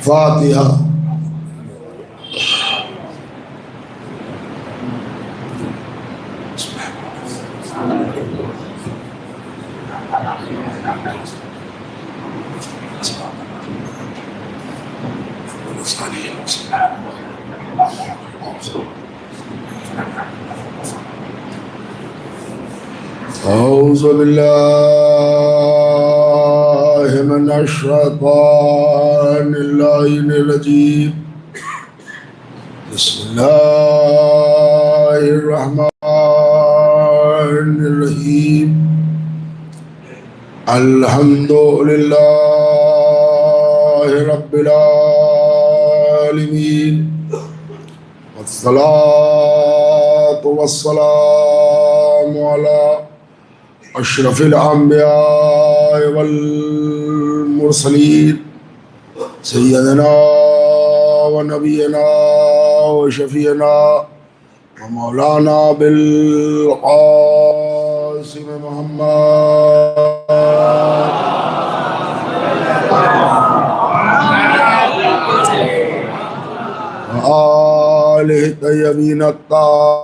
فاتحہ۔ اعوذ باللہ من الشیطان اللعین الرجیم، بسم اللہ الرحمن الرحیم، الحمد للہ رب العالمین، والصلاة والسلام علی اشرف الانبیاء والمرسلین، سیدنا و نبینا و شفیعنا و مولانا بالقاسم محمد و آلہ الطیبین الطاہرین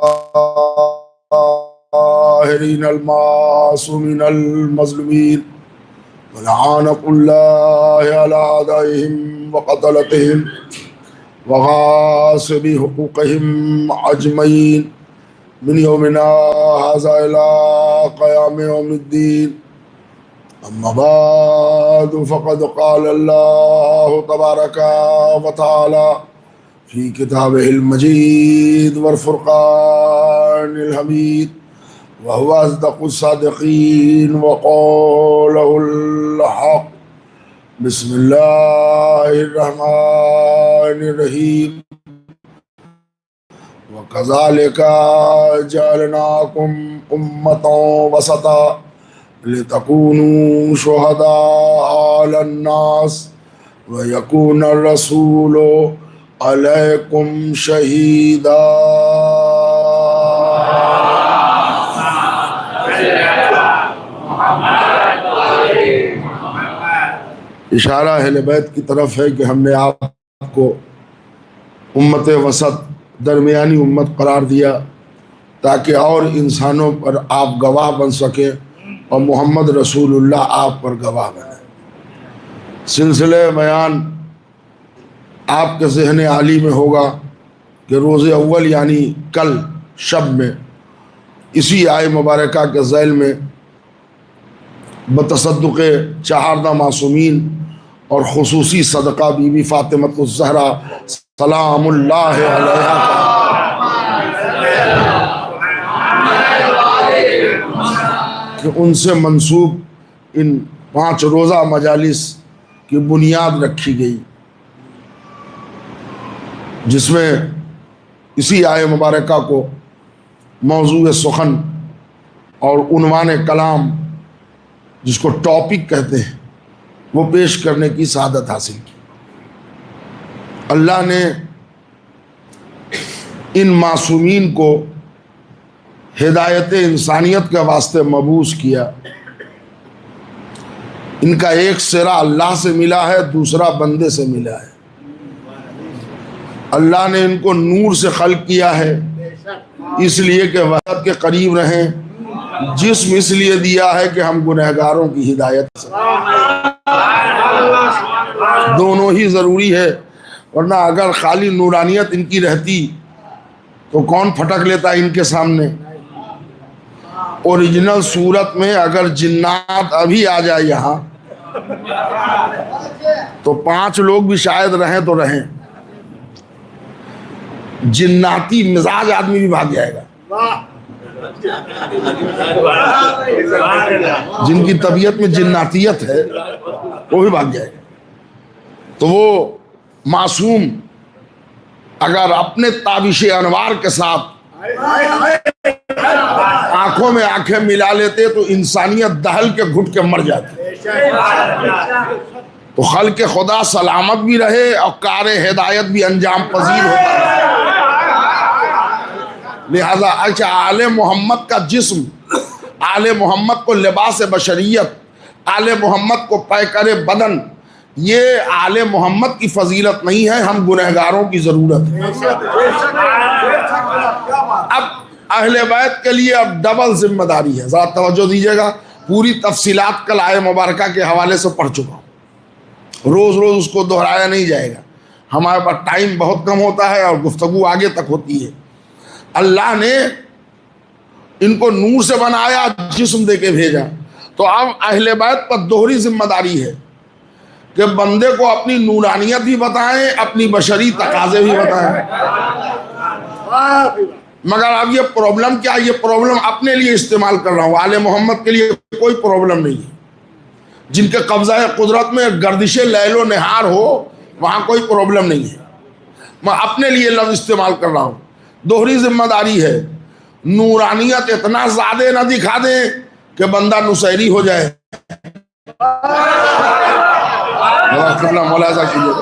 المعصومین المظلومین، ولعنۃ اللہ علی اعدائہم وقتلتہم وغاصبی حقوقہم اجمعین من یومنا ھذا الی قیام یوم الدین۔ اما بعد فقد قال اللہ تبارک و تعالی فی کتابہ المجید والفرقان الحمید، وهو أصدق الصادقين وقوله الحق۔ بسم الله الرحمن الرحيم، وكذلك جعلناكم أمة وسطا لتكونوا شهداء على الناس ويكون الرسول عليكم شهيدا۔ اشارہ اہل بیت کی طرف ہے کہ ہم نے آپ کو امت وسط، درمیانی امت قرار دیا تاکہ اور انسانوں پر آپ گواہ بن سکیں اور محمد رسول اللہ آپ پر گواہ بنے۔ سلسلہ بیان آپ کے ذہن عالی میں ہوگا کہ روز اول یعنی کل شب میں اسی آیہ مبارکہ کے ذیل میں بتصدق 14 معصومین اور خصوصی صدقہ بی بی فاطمہ الزہرا سلام اللہ علیہا کہ ان سے منسوب ان 5 روزہ مجالس کی بنیاد رکھی گئی، جس میں اسی آیہ مبارکہ کو موضوع سخن اور عنوان کلام، جس کو ٹاپک کہتے ہیں، وہ پیش کرنے کی سعادت حاصل کی۔ اللہ نے ان معصومین کو ہدایت انسانیت کے واسطے مبعوث کیا۔ ان کا ایک سرا اللہ سے ملا ہے، دوسرا بندے سے ملا ہے۔ اللہ نے ان کو نور سے خلق کیا ہے اس لیے کہ وحدت کے قریب رہیں، جسم اس لیے دیا ہے کہ ہم گنہگاروں کی ہدایت سے۔ دونوں ہی ضروری ہے، ورنہ اگر خالی نورانیت ان کی رہتی تو کون پھٹک لیتا ان کے سامنے۔ اوریجنل صورت میں اگر جنات ابھی آ جائے یہاں تو 5 لوگ بھی شاید رہیں تو رہیں، جناتی مزاج آدمی بھی بھاگ جائے گا۔ جن کی طبیعت میں جناتیت ہے وہ بھی بھاگ جائے گا۔ تو وہ معصوم اگر اپنے تابش انوار کے ساتھ آنکھوں میں آنکھیں ملا لیتے تو انسانیت دہل کے گھٹ کے مر جاتی۔ تو خلق خدا سلامت بھی رہے اور کار ہدایت بھی انجام پذیر ہوتا ہے۔ لہذا آل محمد کا جسم، آل محمد کو لباس بشریت، آل محمد کو پیکر بدن، یہ آل محمد کی فضیلت نہیں ہے، ہم گنہگاروں کی ضرورت ہے۔ اب اہل بیت کے لیے اب ڈبل ذمہ داری ہے، ذرا توجہ دیجیے گا، پوری تفصیلات کل آیہ مبارکہ کے حوالے سے پڑھ چکا ہوں، روز روز اس کو دہرایا نہیں جائے گا، ہمارے پاس ٹائم بہت کم ہوتا ہے اور گفتگو آگے تک ہوتی ہے۔ اللہ نے ان کو نور سے بنایا، جسم دے کے بھیجا، تو اب اہل بیت پر دوہری ذمہ داری ہے کہ بندے کو اپنی نورانیت بھی بتائیں، اپنی بشری تقاضے بھی بتائیں۔ مگر اب یہ پرابلم کیا، یہ پرابلم اپنے لیے استعمال کر رہا ہوں، آل محمد کے لیے کوئی پرابلم نہیں ہے۔ جن کے قبضہ قدرت میں گردش لیل و نہار ہو وہاں کوئی پرابلم نہیں ہے، میں اپنے لیے لفظ استعمال کر رہا ہوں۔ دوہری ذمہ داری ہے، نورانیت اتنا زیادہ نہ دکھا دیں کہ بندہ نصیری ہو جائے، ملاحظہ کیجیے،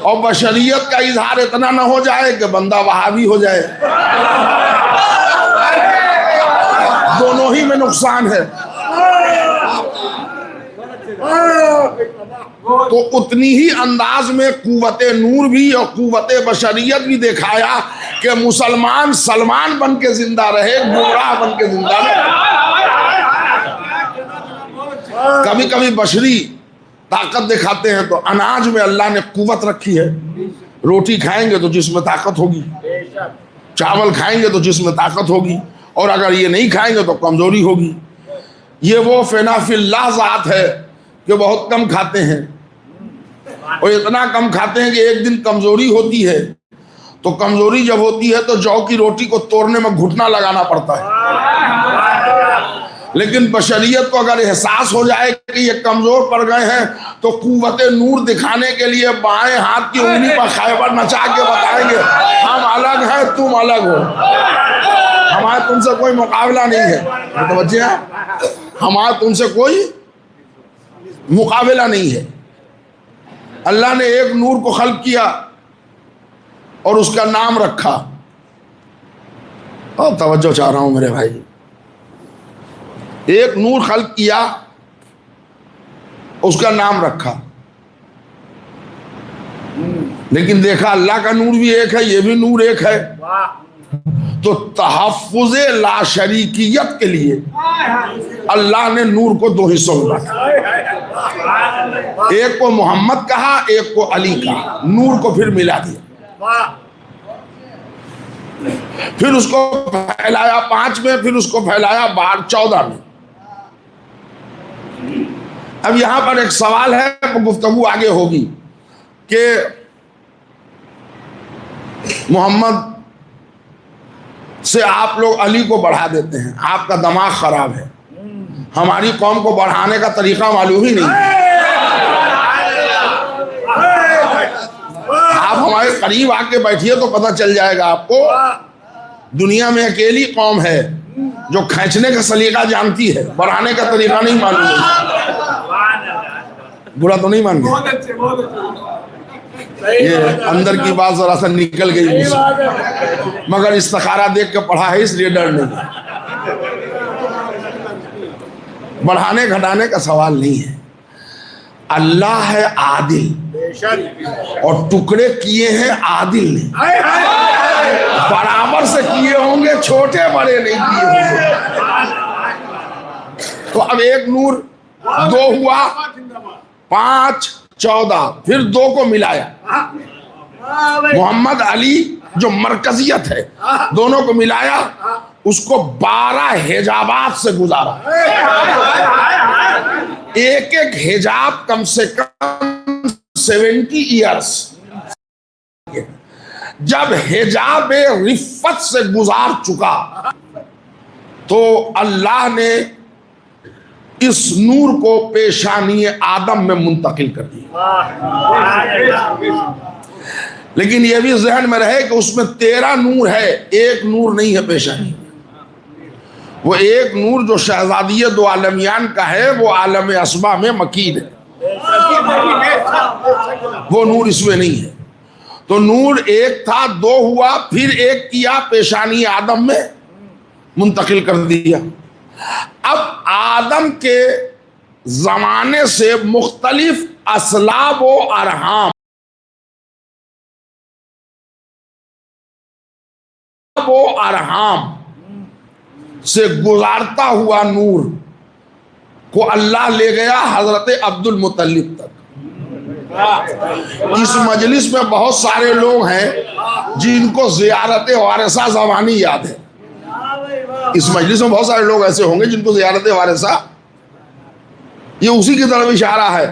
اور بشریت کا اظہار اتنا نہ ہو جائے کہ بندہ وہابی ہو جائے، دونوں ہی میں نقصان ہے۔ تو اتنی ہی انداز میں قوت نور بھی اور قوت بشریت بھی دکھایا کہ مسلمان سلمان بن کے زندہ رہے، گمراہ بن کے زندہ رہے۔ کبھی کبھی بشری طاقت دکھاتے ہیں تو اناج میں اللہ نے قوت رکھی ہے، روٹی کھائیں گے تو جسم میں طاقت ہوگی، چاول کھائیں گے تو جسم میں طاقت ہوگی، اور اگر یہ نہیں کھائیں گے تو کمزوری ہوگی۔ یہ وہ فنا فی اللہ ذات ہے کہ بہت کم کھاتے ہیں، اور اتنا کم کھاتے ہیں کہ ایک دن کمزوری ہوتی ہے، تو کمزوری جب ہوتی ہے تو جو کی روٹی کو توڑنے میں گھٹنا لگانا پڑتا ہے۔ لیکن بشریت کو اگر احساس ہو جائے کہ یہ کمزور پڑ گئے ہیں تو قوت نور دکھانے کے لیے بائیں ہاتھ کی انگلی پر خیبر نچا کے بتائیں گے ہم الگ ہیں، تم الگ ہو، ہمارا تم سے کوئی مقابلہ نہیں ہے۔ متوجہ ہے؟ ہمارا تم سے کوئی مقابلہ نہیں ہے۔ اللہ نے ایک نور کو خلق کیا اور اس کا نام رکھا، اور توجہ چاہ رہا ہوں میرے بھائی، ایک نور خلق کیا، اس کا نام رکھا، لیکن دیکھا اللہ کا نور بھی ایک ہے، یہ بھی نور ایک ہے، تو تحفظ لا شریکیت کے لیے اللہ نے نور کو دو حصوں میں بانٹا، ایک کو محمد کہا، ایک کو علی کہا، نور کو پھر ملا دیا، پھر اس کو پھیلایا 5 میں، پھر اس کو پھیلایا باہر 14 میں۔ اب یہاں پر ایک سوال ہے، گفتگو آگے ہوگی کہ محمد سے آپ لوگ علی کو بڑھا دیتے ہیں، آپ کا دماغ خراب ہے، ہماری قوم کو بڑھانے کا طریقہ معلوم ہی نہیں، آپ ہمارے قریب آ کے بیٹھیے تو پتہ چل جائے گا آپ کو، دنیا میں اکیلی قوم ہے جو کھینچنے کا سلیقہ جانتی ہے، بڑھانے کا طریقہ نہیں معلوم ہے۔ برا تو نہیں مان گئے؟ یہ اندر کی بات ذرا سا نکل گئی، مگر استخارہ دیکھ کے پڑھا ہے اس لیے ڈر نہیں، بڑھانے گھٹانے کا سوال نہیں ہے۔ اللہ ہے عادل، اور ٹکڑے کیے ہیں عادل نے، برابر سے کیے ہوں گے، چھوٹے بڑے نہیں کیے ہوں گے۔ تو اب ایک نور 2 ہوا، 5 14، پھر 2 کو ملایا، محمد علی جو مرکزیت ہے دونوں کو ملایا، اس کو 12 حجابات سے گزارا، ایک ایک حجاب کم سے کم 70 ایئرز، جب حجاب رفت سے گزار چکا تو اللہ نے اس نور کو پیشانی آدم میں منتقل کر دیا۔ لیکن یہ بھی ذہن میں رہے کہ اس میں 13 نور ہے، ایک نور نہیں ہے پیشانی، وہ ایک نور جو شہزادی دو عالمیان کا ہے وہ عالم اسما میں مکین ہے، وہ نور اس میں نہیں ہے۔ تو نور ایک تھا، 2 ہوا، پھر ایک کیا پیشانی آدم میں منتقل کر دیا۔ اب آدم کے زمانے سے مختلف اسلاب و ارحام سے گزارتا ہوا نور کو اللہ لے گیا حضرت عبد المطلب تک۔ اس مجلس میں بہت سارے لوگ ہیں جن کو زیارت وارثہ زبانی یاد ہے۔ اس مجلس میں بہت سارے لوگ ایسے ہوں گے جن کو زیارت وارثہ، یہ اسی کی طرف اشارہ ہے۔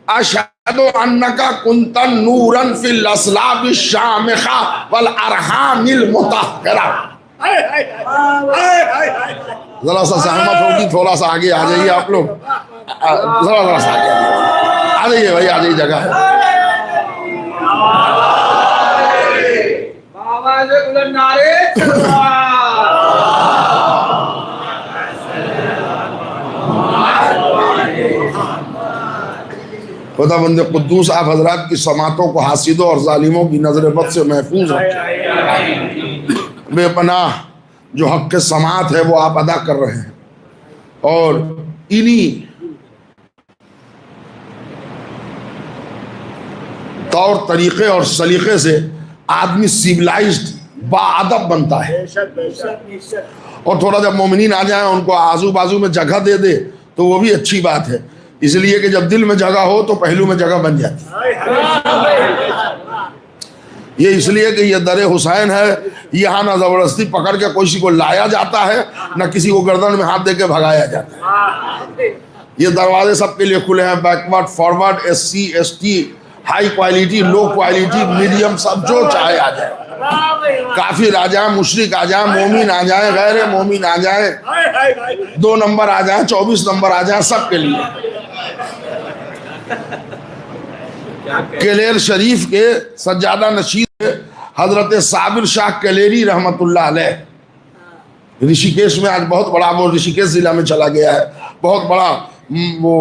اشہد انک کنت نورا فی الاسلاب الشامخہ والارحام المطہرہ۔ ذرا سا سہمت ہوگی، تھوڑا سا آگے آ جائیے آپ لوگ، ذرا سا آگے آ جائیے بھائی، آ جائیے، جگہ ہے۔ خدا بند قدوس آپ حضرات کی سماعتوں کو حاسدوں اور ظالموں کی نظر بد سے محفوظ رکھیں۔ بے پناہ جو حق کے سماعت ہے وہ آپ ادا کر رہے ہیں، اور انہی طور طریقے اور سلیقے سے آدمی سیولائزڈ باادب بنتا ہے۔ اور تھوڑا جب مومنین آ جائیں ان کو آزو بازو میں جگہ دے دے تو وہ بھی اچھی بات ہے، اس لیے کہ جب دل میں جگہ ہو تو پہلو میں جگہ بن جاتی ہے۔ یہ اس لیے کہ یہ در حسین ہے، یہاں نہ زبردستی پکڑ کے کسی کو لایا جاتا ہے، نہ کسی کو گردن میں ہاتھ دے کے بھگایا جاتا ہے۔ یہ دروازے سب کے لیے کھلے ہیں، backward, forward, S C, S T, high quality, low quality, medium, سب جو چاہے آ جائے۔ کافر آ جائیں، مشرک آ جائیں، مومن آ جائیں، غیر مومن آ جائیں، 2 نمبر آ جائیں، 24 نمبر آ جائیں، سب کے لیے۔ کلیر شریف کے سجادہ نشین حضرت صابر شاہ کلیری رحمت اللہ علیہ، رشیکیش میں آج بہت بڑا، وہ رشیکیش ضلع میں چلا گیا ہے، بہت بڑا وہ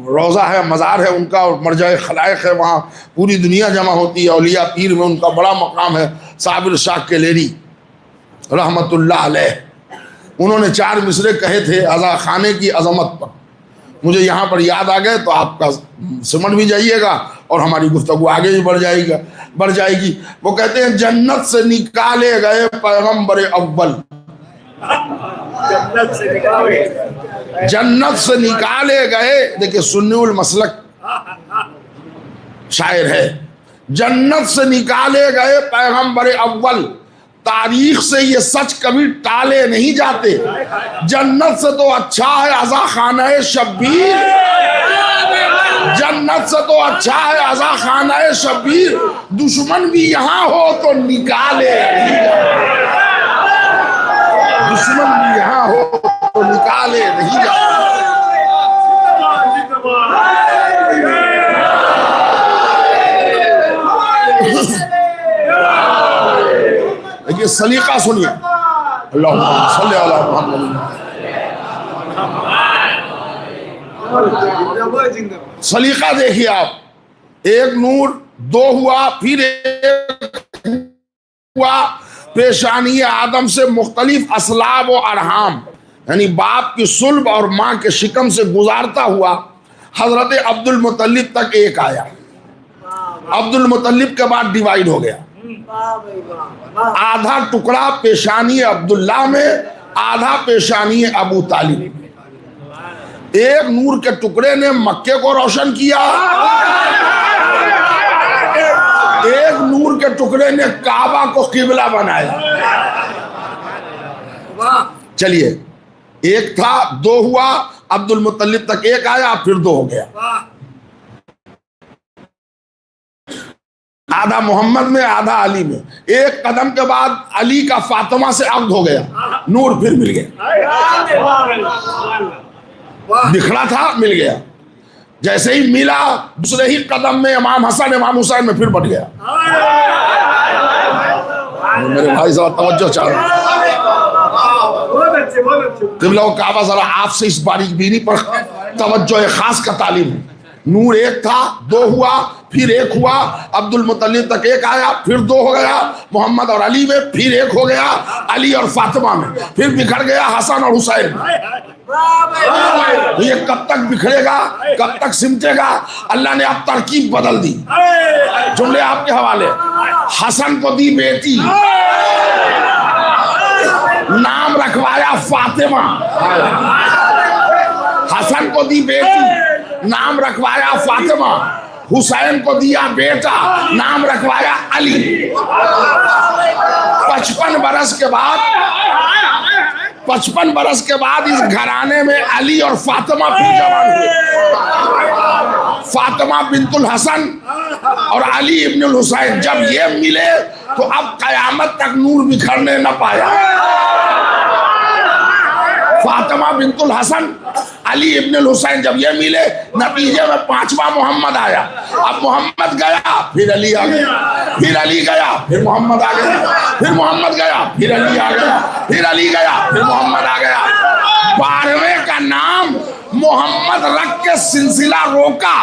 روضہ ہے، مزار ہے ان کا، اور مرجع خلائق ہے، وہاں پوری دنیا جمع ہوتی ہے، اولیاء پیر میں ان کا بڑا مقام ہے۔ صابر شاہ کلیری رحمت اللہ علیہ، انہوں نے 4 مصرے کہے تھے عزا خانے کی عظمت پر، مجھے یہاں پر یاد آ گئے تو آپ کا سمجھ بھی جائیے گا اور ہماری گفتگو آگے بھی بڑھ جائے گی۔ وہ کہتے ہیں جنت سے نکالے گئے پیغمبر اول، جنت سے نکالے گئے، دیکھیں سنی المسلک شاعر ہے، جنت سے نکالے گئے پیغمبر اول، تاریخ سے یہ سچ کبھی ٹالے نہیں جاتے، جنت سے تو اچھا ہے عزا خانہ شبیر، جنت سے تو اچھا ہے عزا خانہ شبیر، دشمن بھی یہاں ہو تو نکالے نہیں جاتے، دشمن بھی یہاں ہو تو نکالے نہیں جاتے۔ یہ سلیقہ سنیے، اللہم صلی علی محمد۔ سلیقہ دیکھیے آپ، ایک نور، 2 ہوا، پھر ایک ہوا، پیشانی آدم سے مختلف اسلاب و ارحام، یعنی باپ کی صلب اور ماں کے شکم سے گزارتا ہوا حضرت عبد المطلب تک ایک آیا۔ عبد المطلب کے بعد ڈیوائیڈ ہو گیا، آدھا ٹکڑا پیشانی عبداللہ میں، آدھا پیشانی ابو طالب میں۔ ایک نور کے ٹکڑے نے مکے کو روشن کیا، ایک نور کے ٹکڑے نے کعبہ کو قبلہ بنایا۔ چلیے، ایک تھا، 2 ہوا، عبد المطلب تک ایک آیا، پھر 2 ہو گیا، آدھا محمد میں، آدھا علی میں۔ ایک قدم کے بعد علی کا فاطمہ سے عقد ہو گیا، نور پھر مل گیا، بکھڑا تھا مل گیا، جیسے ہی ملا دوسرے ہی قدم میں امام حسن امام حسین میں پھر بٹ گیا۔ میرے بھائی ذرا توجہ چاہیے، قبلہ و کعبہ ذرا آپ سے اس باریک بینی پر توجہ خاص کا تعلیم ہے۔ نور ایک تھا، دو ہوا، پھر ایک ہوا، عبد المطلب تک ایک آیا، پھر دو ہو گیا، محمد اور علی میں، پھر ایک ہو گیا علی اور فاطمہ میں، پھر بکھر گیا حسن اور حسین میں۔ یہ کب تک بکھرے گا، کب تک سمٹے گا؟ اللہ نے اب ترکیب بدل دی۔ جملے آپ کے حوالے، حسن کو دی بیٹی، نام رکھوایا فاطمہ، حسن کو دی بیٹی، نام رکھوایا فاطمہ، حسین کو دیا بیٹا، نام رکھوایا علی۔ 55 برس کے بعد اس گھرانے میں علی اور فاطمہ پھر جوان ہوئے۔ فاطمہ بنت الحسن اور علی ابن الحسین جب یہ ملے تو اب قیامت تک نور بکھرنے نہ پایا۔ فاطمہ بنت الحسن، علی ابن الحسین جب یہ ملے، نتیجے میں 5واں محمد آیا۔ اب محمد گیا، پھر علی آ گیا، پھر علی گیا، پھر محمد آ گیا، پھر محمد گیا، پھر علی آ گیا، پھر علی گیا، پھر محمد آ گیا۔ 12ویں کا نام محمد رکھ کے سلسلہ روکا،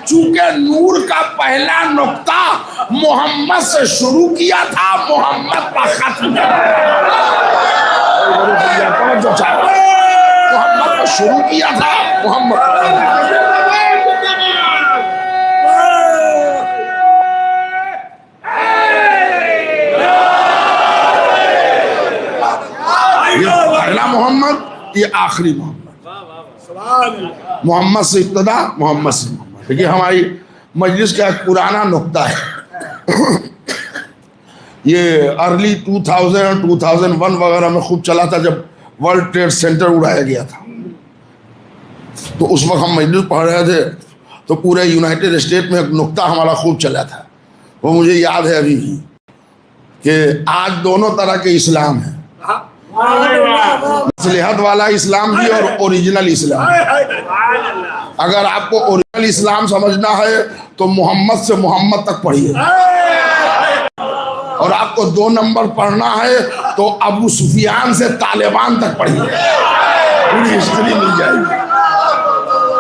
چونکہ نور کا پہلا نقطہ محمد سے شروع کیا تھا، محمد پر ختم محمد کو شروع کیا تھا، محمد۔ یہ پہلا محمد، یہ آخری محمد، محمد سے ابتدا، محمد سے محمد۔ دیکھیے ہماری مجلس کا ایک پرانا نقطہ ہے، یہ ارلی 2000 2001 وغیرہ میں خوب چلا تھا، جب ورلڈ ٹریڈ سینٹر اڑایا گیا تھا، تو اس وقت ہم مجلس پڑھ رہے تھے تو پورے یونائٹڈ اسٹیٹ میں ایک نقطہ ہمارا خوب چلا تھا، وہ مجھے یاد ہے ابھی بھی، کہ آج دونوں طرح کے اسلام ہیں، مصلحت والا اسلام بھی اور اوریجنل اسلام۔ اگر آپ کو اوریجنل اسلام سمجھنا ہے تو محمد سے محمد تک پڑھیے، اور آپ کو 2 نمبر پڑھنا ہے تو ابو سفیان سے طالبان تک پڑھیے، پوری ہسٹری مل جائے گی،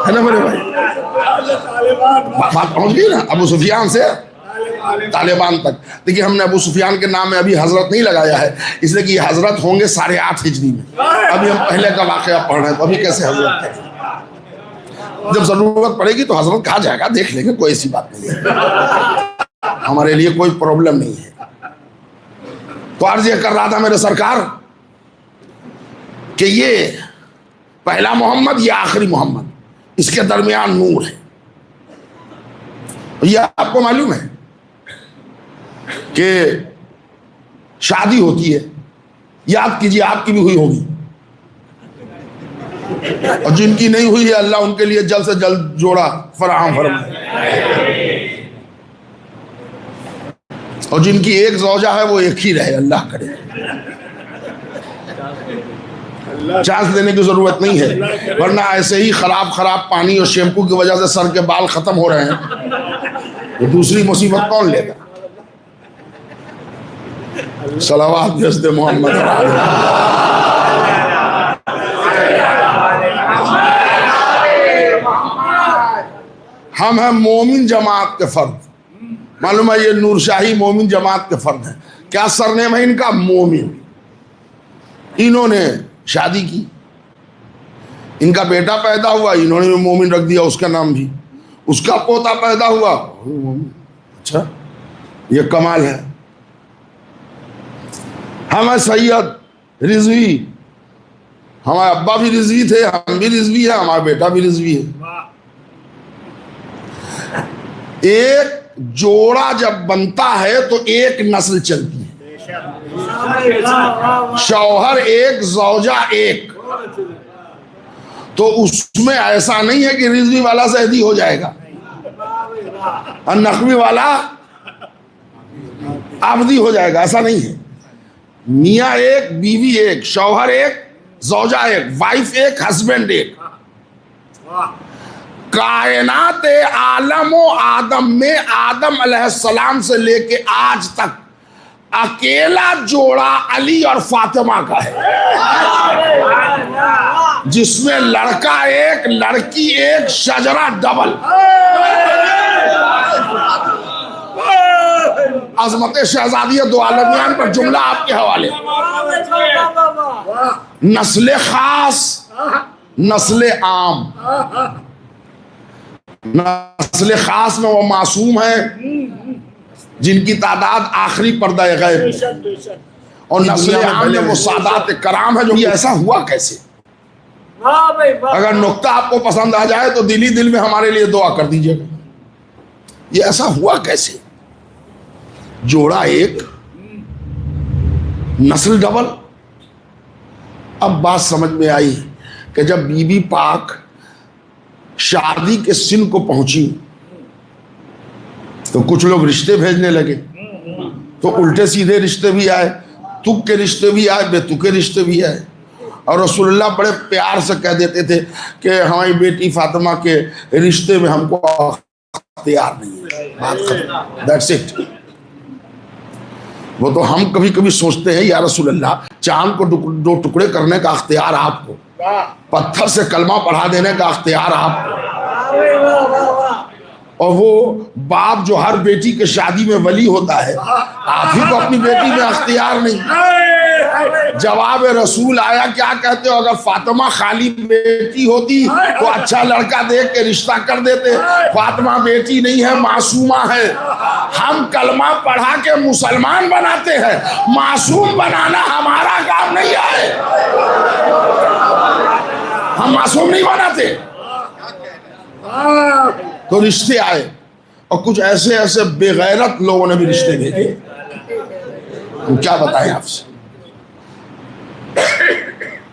ہے نا میرے بھائی؟ بات پہنچ گئی نا، ابو سفیان سے طالبان تک۔ دیکھیے ہم نے ابو سفیان کے نام میں ابھی حضرت نہیں لگایا ہے، اس لیے کہ یہ حضرت ہوں گے 8.5 ہجری میں، ابھی ہم پہلے کا واقعہ پڑھ رہے ہیں، تو ابھی کیسے حضرت ہے؟ جب ضرورت پڑے گی تو حضرت کہا جائے گا، دیکھ لیں گے، کوئی ایسی بات نہیں ہے، ہمارے لیے کوئی پرابلم نہیں ہے۔ تو عرض یہ کر رہا تھا میرے سرکار کہ یہ پہلا محمد، یہ آخری محمد، اس کے درمیان نور ہے۔ یہ آپ کو معلوم ہے کہ شادی ہوتی ہے، یاد کیجیے آپ کی بھی ہوئی ہوگی، اور جن کی نہیں ہوئی ہے اللہ ان کے لیے جلد سے جلد جوڑا فراہم فرمائے، اور جن کی ایک زوجہ ہے وہ ایک ہی رہے، اللہ کرے، چانس دینے کی ضرورت نہیں ہے، ورنہ ایسے ہی خراب پانی اور شیمپو کی وجہ سے سر کے بال ختم ہو رہے ہیں، تو دوسری مصیبت کون لے گا؟ صلوات بھیج دے محمد۔ ہم ہیں مومن جماعت کے فرد، معلوم ہے یہ نور شاہی مومن جماعت کے فرد ہیں۔ کیا سرنیم ہے ان کا؟ مومن۔ انہوں نے شادی کی، ان کا بیٹا پیدا ہوا، انہوں نے مومن رکھ دیا اس کا نام بھی، اس کا پوتا پیدا ہوا، اچھا یہ کمال ہے۔ ہم ہیں سید رضوی، ہمارے ابا بھی رضوی تھے، ہم بھی رضوی ہیں، ہمارا بیٹا بھی رضوی ہے۔ ایک جوڑا جب بنتا ہے تو ایک نسل چلتی ہے، شوہر ایک زوجہ ایک، تو اس میں ایسا نہیں ہے کہ رضوی والا زیدی ہو جائے گا اور نقوی والا عابدی ہو جائے گا، ایسا نہیں ہے۔ میاں ایک، بیوی ایک، شوہر ایک، زوجہ ایک، وائف ایک، ہسبینڈ ایک۔ کائنات عالم و آدم میں آدم علیہ السلام سے لے کے آج تک اکیلا جوڑا علی اور فاطمہ کا ہے، جس میں لڑکا ایک، لڑکی ایک، شجرہ ڈبل۔ عظمت شہزادی دو عالمیان پر جملہ آپ کے حوالے. نسل خاص، نسل عام. نسل خاص میں وہ معصوم ہیں جن کی تعداد آخری پردہ غیب ہے، اور نسل عام میں وہ سادات کرام ہے. جو یہ ایسا ہوا کیسے؟ اگر نقطہ آپ کو پسند آ جائے تو دلی دل میں ہمارے لیے دعا کر دیجئے گا. یہ ایسا ہوا کیسے؟ جوڑا ایک، نسل ڈبل. اب بات سمجھ میں آئی کہ جب بی بی پاک شادی کے سن کو پہنچی تو کچھ لوگ رشتے بھیجنے لگے. تو الٹے سیدھے رشتے بھی آئے، تک کے رشتے بھی آئے، بے تک کے رشتے بھی آئے. اور رسول اللہ بڑے پیار سے کہہ دیتے تھے کہ ہماری بیٹی فاطمہ کے رشتے میں ہم کو اختیار نہیں ہے. بات ختم. That's it. وہ تو ہم کبھی کبھی سوچتے ہیں یا رسول اللہ چاند کو دو ٹکڑے کرنے کا اختیار آپ کو، پتھر سے کلمہ پڑھا دینے کا اختیار آپ کو، اور وہ باپ جو ہر بیٹی کے شادی میں ولی ہوتا ہے، آپ ہی کو اپنی بیٹی میں اختیار نہیں. جواب رسول آیا، کیا کہتے ہو؟ اگر فاطمہ خالی بیٹی ہوتی تو اچھا لڑکا دیکھ کے رشتہ کر دیتے. فاطمہ بیٹی نہیں ہے، معصومہ ہے. ہم کلمہ پڑھا کے مسلمان بناتے ہیں، معصوم بنانا ہمارا کام نہیں ہے. ہم معصوم نہیں بناتے. تو رشتے آئے، اور کچھ ایسے ایسے بے غیرت لوگوں نے بھی رشتے بھیجے. ہم کیا بتائیں آپ سے،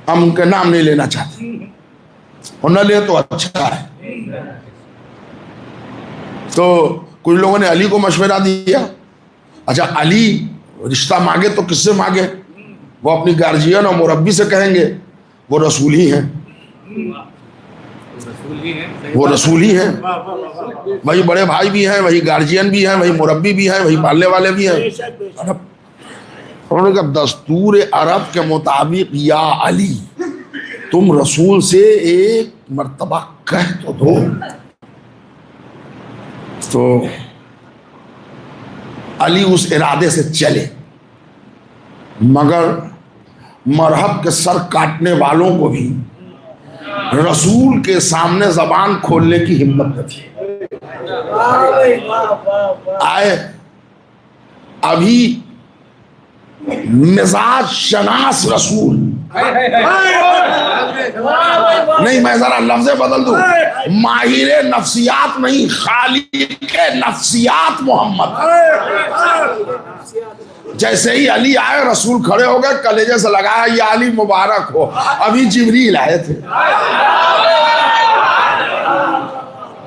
ہم ان کا نام نہیں لینا چاہتے، اور نہ لے تو اچھا ہے. تو کچھ لوگوں نے علی کو مشورہ دیا. اچھا علی رشتہ مانگے تو کس سے مانگے؟ وہ اپنی گارجین اور مربی سے کہیں گے. وہ رسول ہی ہیں، وہ رسول ہی ہیں. وہی بڑے بھائی بھی ہیں، وہی گارجین بھی ہیں، وہی مربی بھی ہیں، وہی پالنے والے بھی ہیں. انہوں نے کہا دستور عرب کے مطابق یا علی تم رسول سے ایک مرتبہ کہہ تو دو. تو علی اس ارادے سے چلے، مگر مرہب کے سر کاٹنے والوں کو بھی رسول کے سامنے زبان کھولنے کی ہمت نہ تھی. آئے ابھی مزاج شناس رسول نہیں، میں ذرا لفظ بدل دوں، ماہر نفسیات نہیں، خالق نفسیات محمد. جیسے ہی علی آئے رسول کھڑے ہو گئے، کلیجے سے لگایا یا علی مبارک ہو. ابھی جبریل آئے تھے،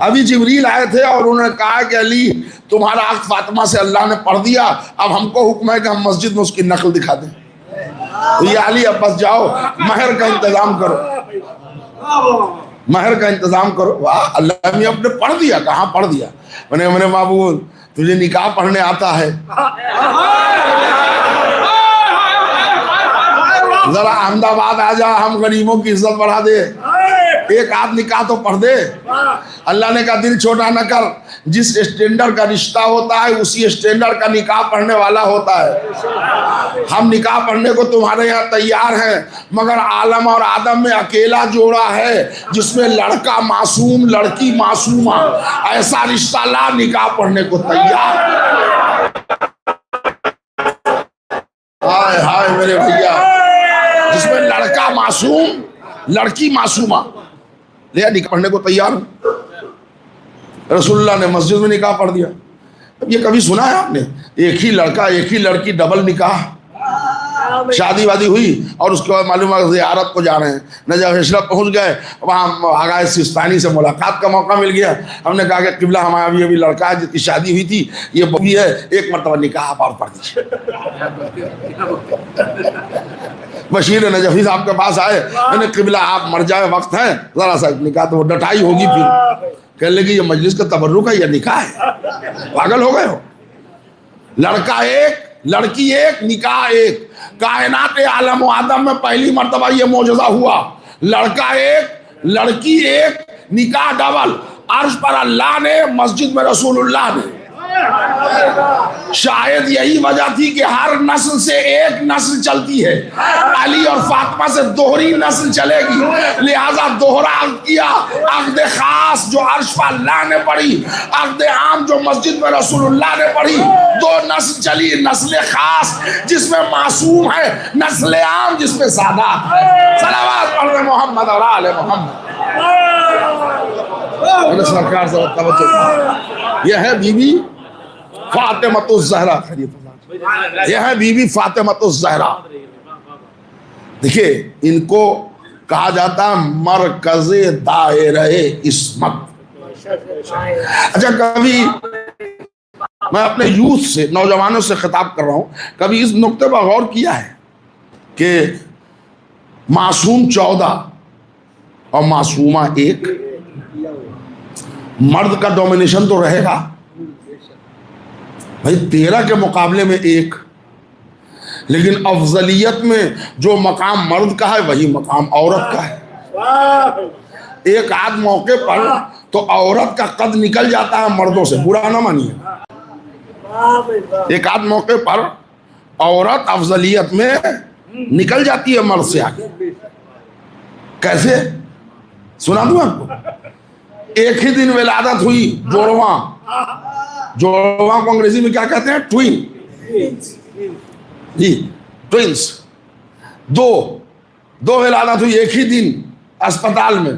ابھی جبریل آئے تھے اور انہوں نے کہا کہ علی تمہارا عقد فاطمہ سے اللہ نے پڑھ دیا، اب ہم کو حکم ہے کہ ہم مسجد میں اس کی نقل دکھا دیں. تو یہ علی اب بس جاؤ مہر کا انتظام کرو، مہر کا انتظام کرو. واہ، اللہ نے اپنے پڑھ دیا. کہاں پڑھ دیا؟ میں نے بابو تجھے نکاح پڑھنے آتا ہے؟ ذرا احمد آباد آ جا، ہم غریبوں کی عزت بڑھا دے، ایک آدھ نکاح تو پڑھ دے. اللہ نے کہا دل چھوٹا نہ کر، جس اسٹینڈرڈ کا رشتہ ہوتا ہے اسی اسٹینڈرڈ کا نکاح پڑھنے والا ہوتا ہے. ہم نکاح پڑھنے کو تمہارے یہاں تیار ہیں، مگر عالم اور آدم میں اکیلا جوڑا ہے جس میں لڑکا معصوم لڑکی معصومہ. ایسا رشتہ لا نکاح پڑھنے کو تیار. ہائے ہائے میرے بھیا، جس میں لڑکا معصوم لڑکی معصومہ، لیا نکاح پڑھنے کو تیار ہوں. رسول اللہ نے مسجد میں نکاح پڑھ دیا. اب یہ کبھی سنا ہے آپ نے ایک ہی لڑکا ایک ہی لڑکی ڈبل نکاح؟ شادی وادی ہوئی اور اس کے بعد معلوم ہے زیارت کو جا رہے ہیں، نجف اشرف پہنچ گئے، وہاں آغا سستانی سے ملاقات کا موقع مل گیا. ہم نے کہا کہ قبلہ ہمارا ابھی لڑکا ہے جس کی شادی ہوئی تھی، یہ بھی ہے، ایک مرتبہ نکاح آپ اور پڑھ دیجیے. بشیر نجفی صاحب کے پاس آئے، میں نے قبلہ آپ مر جائے وقت ہے، ذرا سا نکاح تو وہ ڈٹائی ہوگی. پھر کہنے لگی یہ مجلس کا تبرک ہے یا نکاح ہے؟ پاگل ہو گئے ہو؟ لڑکا ایک لڑکی ایک نکاح ایک. کائنات عالم و آدم میں پہلی مرتبہ یہ معجزہ ہوا، لڑکا ایک لڑکی ایک نکاح ڈبل. عرش پر اللہ نے، مسجد میں رسول اللہ نے. شاید یہی وجہ تھی کہ ہر نسل سے ایک نسل چلتی ہے، علی اور فاطمہ سے دوہری نسل چلے گی، لہذا دوہرا عقد کیا۔ عقد خاص جو عرش پر اللہ نے پڑھی، عقد عام جو مسجد میں رسول اللہ نے پڑھی، دو نسل چلی، نسل خاص جس میں معصوم ہے، نسل عام جس میں سادات ہے۔ صلوات پڑھ محمد اور آل محمد۔ سرکار سے توجہ، یہ ہے بی بی فاطمہ الزہرا، یہ ہے بی بی فاطمہ الزہرا۔ دیکھیے ان کو کہا جاتا ہے مرکز دائرہ عصمت۔ اچھا، کبھی میں اپنے یوتھ سے، نوجوانوں سے خطاب کر رہا ہوں، کبھی اس نقطے پر غور کیا ہے کہ معصوم 14 اور معصومہ 1، مرد کا ڈومینیشن تو رہے گا بھائی 13 کے مقابلے میں 1، لیکن افضلیت میں جو مقام مرد کا ہے وہی مقام عورت کا ہے۔ ایک آدھ موقع پر تو عورت کا قد نکل جاتا ہے مردوں سے، برا نہ مانیے، ایک آدھ موقع پر عورت افضلیت میں نکل جاتی ہے مرد سے آگے۔ کیسے؟ سنا دوں آپ کو۔ ایک ہی دن ولادت ہوئی، جوڑواں کو انگریزی میں کیا کہتے ہیں؟ ٹوین، جی ٹوینس، دو ولادت ہوئی ایک ہی دن اسپتال میں،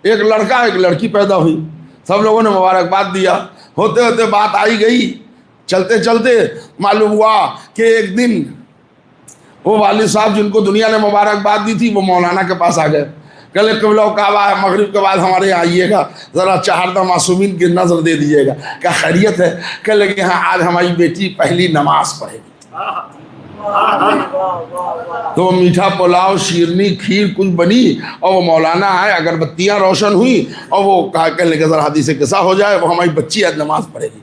ایک لڑکا ایک لڑکی پیدا ہوئی، سب لوگوں نے مبارکباد دیا، ہوتے ہوتے بات آئی گئی، چلتے چلتے معلوم ہوا کہ ایک دن وہ والد صاحب جن کو دنیا نے مبارکباد دی تھی وہ مولانا کے پاس آ گئے، کہلے قبلہ و کعبہ ہے، مغرب کے بعد ہمارے یہاں آئیے گا، ذرا 4 معصومین کی نظر دے دیجیے گا۔ کیا خیریت ہے؟ کہلے کہ ہاں آج ہماری بیٹی پہلی نماز پڑھے گی۔ تو میٹھا پلاؤ، شیرنی، کھیر کچھ بنی اور وہ مولانا آئے، اگربتیاں روشن ہوئی اور وہ کہنے کہ ذرا حدیث قصہ ہو جائے، وہ ہماری بچی آج نماز پڑھے گی۔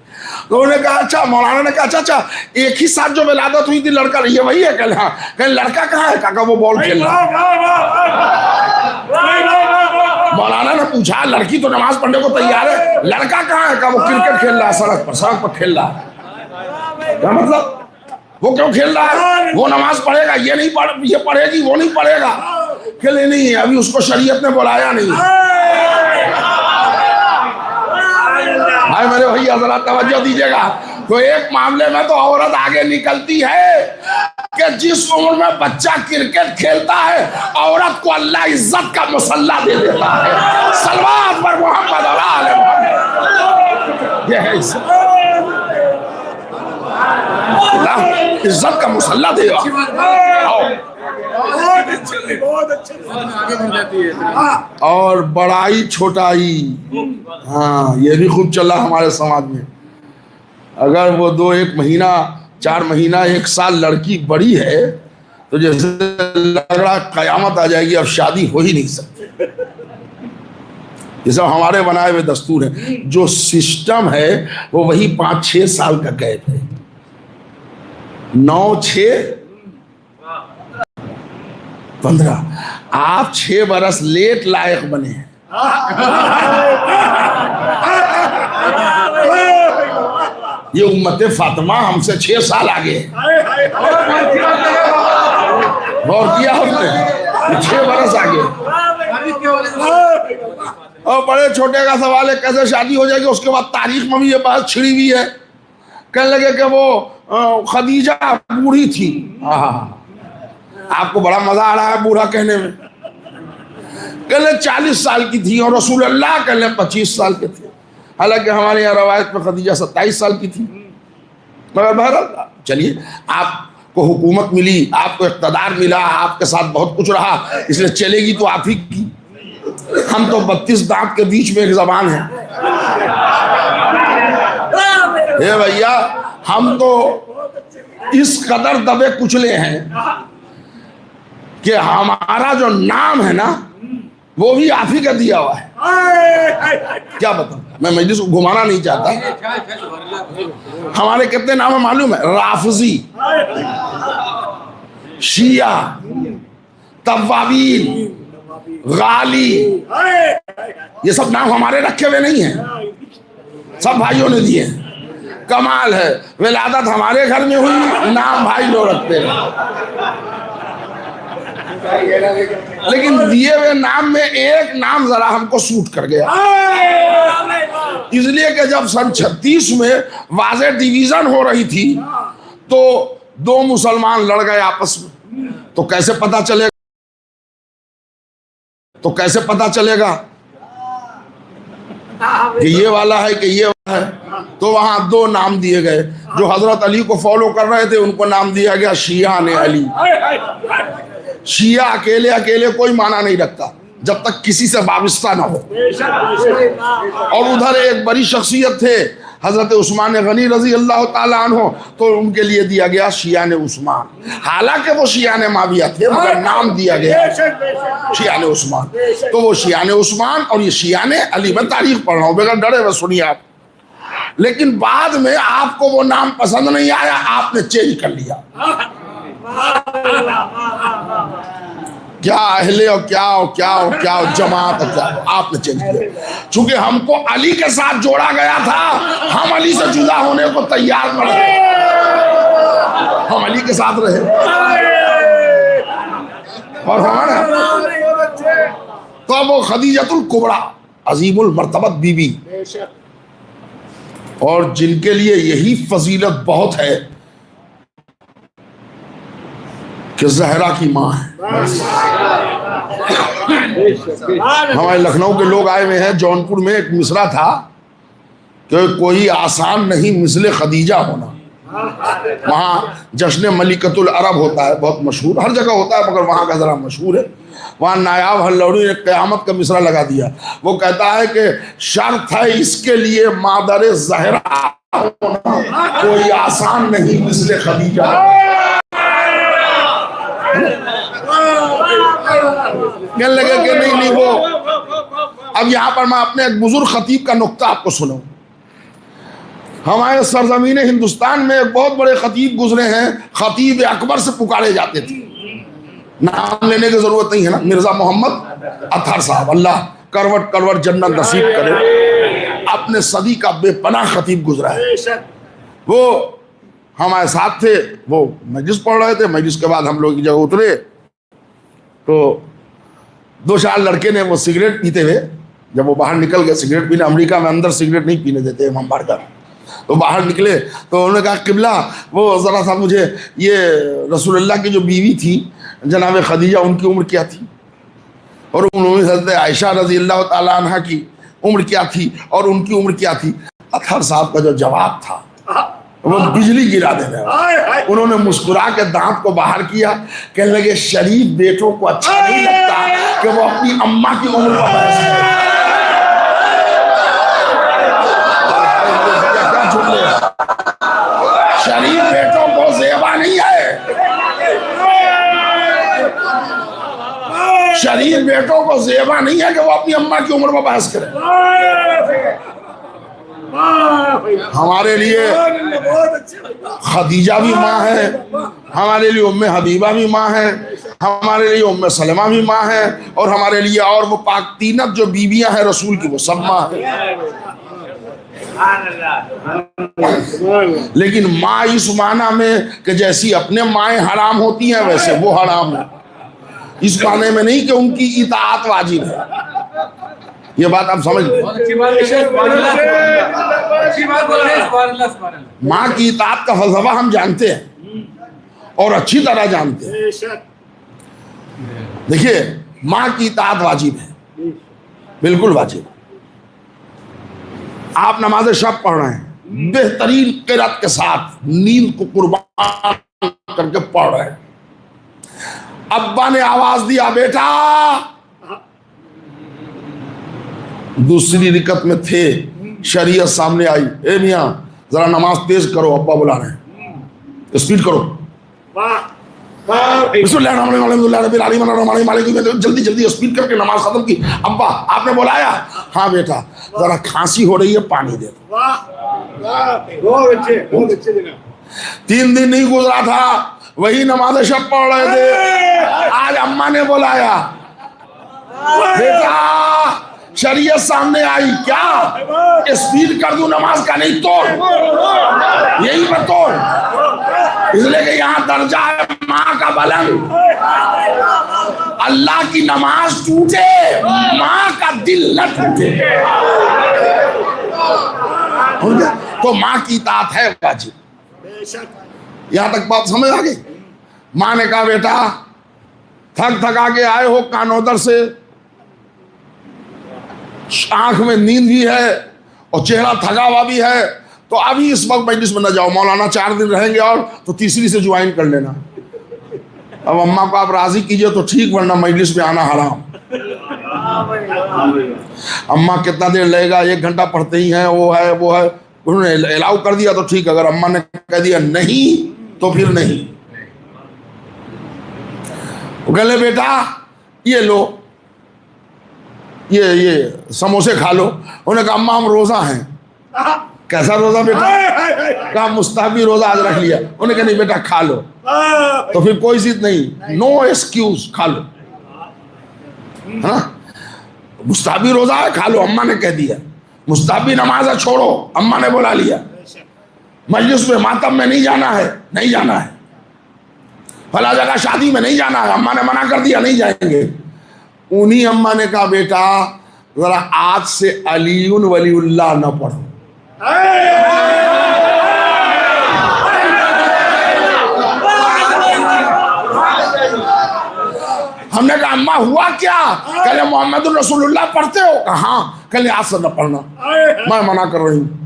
تو انہوں نے کہا اچھا، مولانا نے کہا اچھا ایک ہی ساتھ جو ولادت ہوئی تھی لڑکا یہ وہی ہے؟ کہلے ہاں۔ کہلے لڑکا کہاں ہے؟ کہا وہ بال کھیل رہا ہے۔ مولانا نے پوچھا لڑکی تو نماز پڑھنے کو تیار ہے، لڑکا کہاں ہے؟ کہا وہ کرکٹ کھیل رہا ہے، سڑک پر کھیل رہا ہے۔ کیا مطلب؟ وہ کیوں کھیل رہا ہے؟ وہ نماز پڑھے گا، یہ پڑھے گی، وہ نہیں پڑھے گا۔ کہلے نہیں، ابھی اس کو شریعت نے بلایا نہیں۔ بھائی میرے بھائی حضرات توجہ دیجیے گا، تو ایک معاملے میں تو عورت آگے نکلتی ہے کہ جس عمر میں بچہ کرکٹ کھیلتا ہے عورت کو اللہ عزت کا مسلح دے دیتا ہے۔ صلوات پر محمد اور آل محمد۔ یہ ہے عزت، اللہ عزت کا مسلح دے گا۔ اور بڑائی چھوٹائی، ہاں یہ بھی خوب چلا ہمارے سماج میں۔ اگر وہ 1 مہینہ 4 مہینہ 1 سال لڑکی بڑی ہے تو جیسے لگ رہا قیامت آ جائے گی، اب شادی ہو ہی نہیں سکتی۔ یہ سب ہمارے بنائے ہوئے دستور ہیں، جو سسٹم ہے وہ وہی 5-6 سال کا قید ہے، 9-6 15۔ آپ 6 برس لیٹ لائق بنے ہیں۔ یہ امت فاطمہ ہم سے 6 سال آگے ہے، غور کیا ہم نے؟ 6 برس آگے۔ اور بڑے چھوٹے کا سوال ہے کیسے شادی ہو جائے گی؟ اس کے بعد تاریخ میں بھی یہ بات چھڑی ہوئی ہے، کہنے لگے کہ وہ خدیجہ بوڑھی تھی۔ آپ کو بڑا مزہ آ رہا ہے بوڑھا کہنے میں، کہنے 40 سال کی تھی، اور رسول اللہ کہنے 25 سال کے تھے۔ حالانکہ ہمارے یہاں روایت میں خدیجہ 27 سال کی تھی۔ مگر بہرحال چلیے، آپ کو حکومت ملی، آپ کو اقتدار ملا، آپ کے ساتھ بہت کچھ رہا، اس لیے چلے گی تو آپ ہی کی۔ ہم تو 32 دانت کے بیچ میں ایک زبان ہے۔ اے بھیا، ہم تو اس قدر دبے کچلے ہیں کہ ہمارا جو نام ہے نا وہ بھی آپ ہی کا دیا ہوا ہے۔ کیا بتاؤں، میں مجلس کو گھمانا نہیں چاہتا۔ ہمارے کتنے نام ہیں معلوم ہے؟ رافضی، شیعہ، توابین، غالی، یہ سب نام ہمارے رکھے ہوئے نہیں ہیں، سب بھائیوں نے دیے ہیں۔ کمال ہے. ولادت ہمارے گھر میں ہوئی, نام بھائی لوگ رکھتے ہیں, لیکن دیے ہوئے نام میں ایک نام ذرا ہم کو سوٹ کر گیا, اس لیے کہ جب سن 36 میں واضح ڈویژن ہو رہی تھی تو دو مسلمان لڑ گئے آپس میں, تو کیسے پتا چلے گا کہ یہ والا ہے کہ یہ والا ہے. تو وہاں دو نام دیے گئے. جو حضرت علی کو فالو کر رہے تھے ان کو نام دیا گیا شیعہ علی. شیعہ اکیلے کوئی معنی نہیں رکھتا جب تک کسی سے وابستہ نہ ہو. اور ادھر ایک بڑی شخصیت تھے حضرت عثمان غنی رضی اللہ تعالیٰ عنہ, تو ان کے لیے دیا گیا شیعہ عثمان. حالانکہ وہ شیعہ معاویہ تھے مگر نام دیا گیا شیعہ عثمان. تو وہ شیعہ عثمان اور یہ شیعہ علی. میں تاریخ پڑھ رہا ہوں, بغیر ڈرے ہوئے سنیے آپ. لیکن بعد میں آپ کو وہ نام پسند نہیں آیا, آپ نے چینج کر لیا. کیا اہل اور کیا جماعت اور کیا آپ نے چینج کیا. چونکہ ہم کو علی کے ساتھ جوڑا گیا تھا, ہم علی سے جدا ہونے کو تیار نہ رہے, ہم علی کے ساتھ رہے. اور ہمارا تو وہ خدیجۃ الکبریٰ عظیم المرتبت بی بی, اور جن کے لیے یہی فضیلت بہت ہے کہ زہرا کی ماں ہے. ہمارے لکھنؤ کے لوگ آئے ہوئے ہیں. جونپور میں ایک مصرع تھا کہ کوئی آسان نہیں مثل خدیجہ ہونا. وہاں جشن ملکۃ العرب ہوتا ہے, بہت مشہور, ہر جگہ ہوتا ہے مگر وہاں کا ذرا مشہور ہے. وہاں نایاب ہلوڑی نے قیامت کا مصرع لگا دیا. وہ کہتا ہے کہ شرط ہے اس کے لیے مادر زہرا ہونا, کوئی آسان نہیں مثل خدیجہ. کہنے لگے کہ نہیں وہ. اب یہاں پر میں اپنے ایک بزرگ خطیب کا نقطہ آپ کو سناؤں. ہمارے سرزمین ہندوستان میں ایک بہت بڑے خطیب گزرے ہیں, خطیب اکبر سے پکارے جاتے تھے. نام لینے کی ضرورت نہیں ہے نا, مرزا محمد اطہر صاحب, اللہ کروٹ جنت نصیب کرے. اپنے صدی کا بے پناہ خطیب گزرا ہے. وہ ہمارے ساتھ تھے, وہ مجلس پڑھ رہے تھے. مجلس کے بعد ہم لوگ کی جگہ اترے تو دو چار لڑکے نے وہ سگریٹ پیتے ہوئے, جب وہ باہر نکل گئے سگریٹ پینے, امریکہ میں اندر سگریٹ نہیں پینے دیتے امام بارگاہ, تو باہر نکلے تو انہوں نے کہا قبلہ وہ ذرا سا مجھے یہ رسول اللہ کی جو بیوی تھی جناب خدیجہ, ان کی عمر کیا تھی, اور انہوں نے حضرت عائشہ رضی اللہ تعالیٰ عنہ کی عمر کیا تھی اور ان کی عمر کیا تھی. اطہر صاحب کا جو جواب تھا وہ بجلی گرا دینے والا. انہوں نے مسکرا کے دانت کو باہر کیا, کہنے لگے شریف بیٹوں کو اچھا نہیں لگتا کہ وہ اپنی اماں کی عمر پر بحث کرے. شریف بیٹوں کو زیبا نہیں ہے, شریف بیٹوں کو زیبا نہیں ہے کہ وہ اپنی اماں کی عمر پر بحث کرے. ہمارے لیے خدیجہ بھی ماں ہے, ہمارے لیے ام حبیبہ بھی ماں ہے, ہمارے لیے ام سلمہ بھی ماں ہے, اور ہمارے لیے اور وہ پاک تینت جو بیویاں ہیں رسول کی وہ سب ماں ہیں. لیکن ماں اس معنی میں کہ جیسی اپنے مائیں حرام ہوتی ہیں ویسے وہ حرام ہے, اس معنی میں نہیں کہ ان کی اطاعت واجب ہے. یہ بات آپ سمجھ لیں. ماں کی اطاعت کا فلسفہ ہم جانتے ہیں اور اچھی طرح جانتے ہیں. دیکھیے ماں کی اطاعت واجب ہے, بالکل واجب. آپ نماز شب پڑھ رہے ہیں بہترین قرات کے ساتھ, نیند کو قربان کر کے پڑھ رہے ہیں. ابا نے آواز دیا بیٹا, دوسری رکعت میں تھے, شریعت سامنے آئی, اے میاں ذرا نماز تیز کرو, ابا بلا رہے ہیں, اسپیڈ کرو, بسم اللہ الرحمن الرحیم الحمد للہ رب العالمین الرحمن الرحیم مالک یوم الدین. جلدی جلدی اسپیڈ کر کے نماز ختم کی. ابا آپ نے بلایا؟ ہاں بیٹا ذرا کھانسی ہو رہی ہے, پانی دے دو. 3 دن نہیں گزرا تھا وہی نماز شب پڑھ رہے تھے, آج اماں نے بلایا بیٹا شریعت سامنے آئی کیا اسپیڈ کر دوں نماز کا نہیں توڑ یہی پر توڑ اس لیے کہ یہاں درجہ ہے ماں کا بلند اللہ کی نماز ٹوٹے ماں کا دل نہ ٹوٹے تو ماں کی اطاعت ہے واجب یہاں تک بات سمجھ آ گئی ماں نے کہا بیٹا تھک تھکا کے آئے ہو کانودر سے آنکھ میں نیند بھی ہے اور چہرہ تھکا ہوا بھی ہے تو ابھی اس وقت مجلس میں نہ جاؤ مولانا 4 دن رہیں گے اور تو تیسری سے جوائن کر لینا اب اماں کو آپ راضی کیجئے تو ٹھیک ورنہ مجلس میں آنا حرام اماں کتنا دیر لگے گا 1 گھنٹہ پڑھتے ہی ہیں وہ ہے انہوں نے الاؤ کر دیا تو ٹھیک اگر اماں نے کہہ دیا نہیں تو پھر نہیں وہ کہہ لے بیٹا یہ لو یہ سموسے کھا لو انہوں نے کہا اماں ہم روزہ ہیں کیسا روزہ بیٹا کہا مستحبی روزہ آج رکھ لیا انہوں نے کہا نہیں بیٹا کھا لو تو پھر کوئی ضد نہیں نو ایکسکیوز کھا لو ہاں مستحبی روزہ ہے کھا لو اماں نے کہہ دیا مستحبی نماز ہے چھوڑو اماں نے بلا لیا مجلس میں ماتم میں نہیں جانا ہے فلاں جگہ شادی میں نہیں جانا ہے اماں نے منع کر دیا نہیں جائیں گے انہی اماں نے کہا بیٹا ذرا آج سے علی ولی اللہ نہ پڑھو ہم نے کہا اماں ہوا کیا کہلے محمد الرسول اللہ پڑھتے ہو کہا ہاں کہلے آج سے نہ پڑھنا میں منع کر رہی ہوں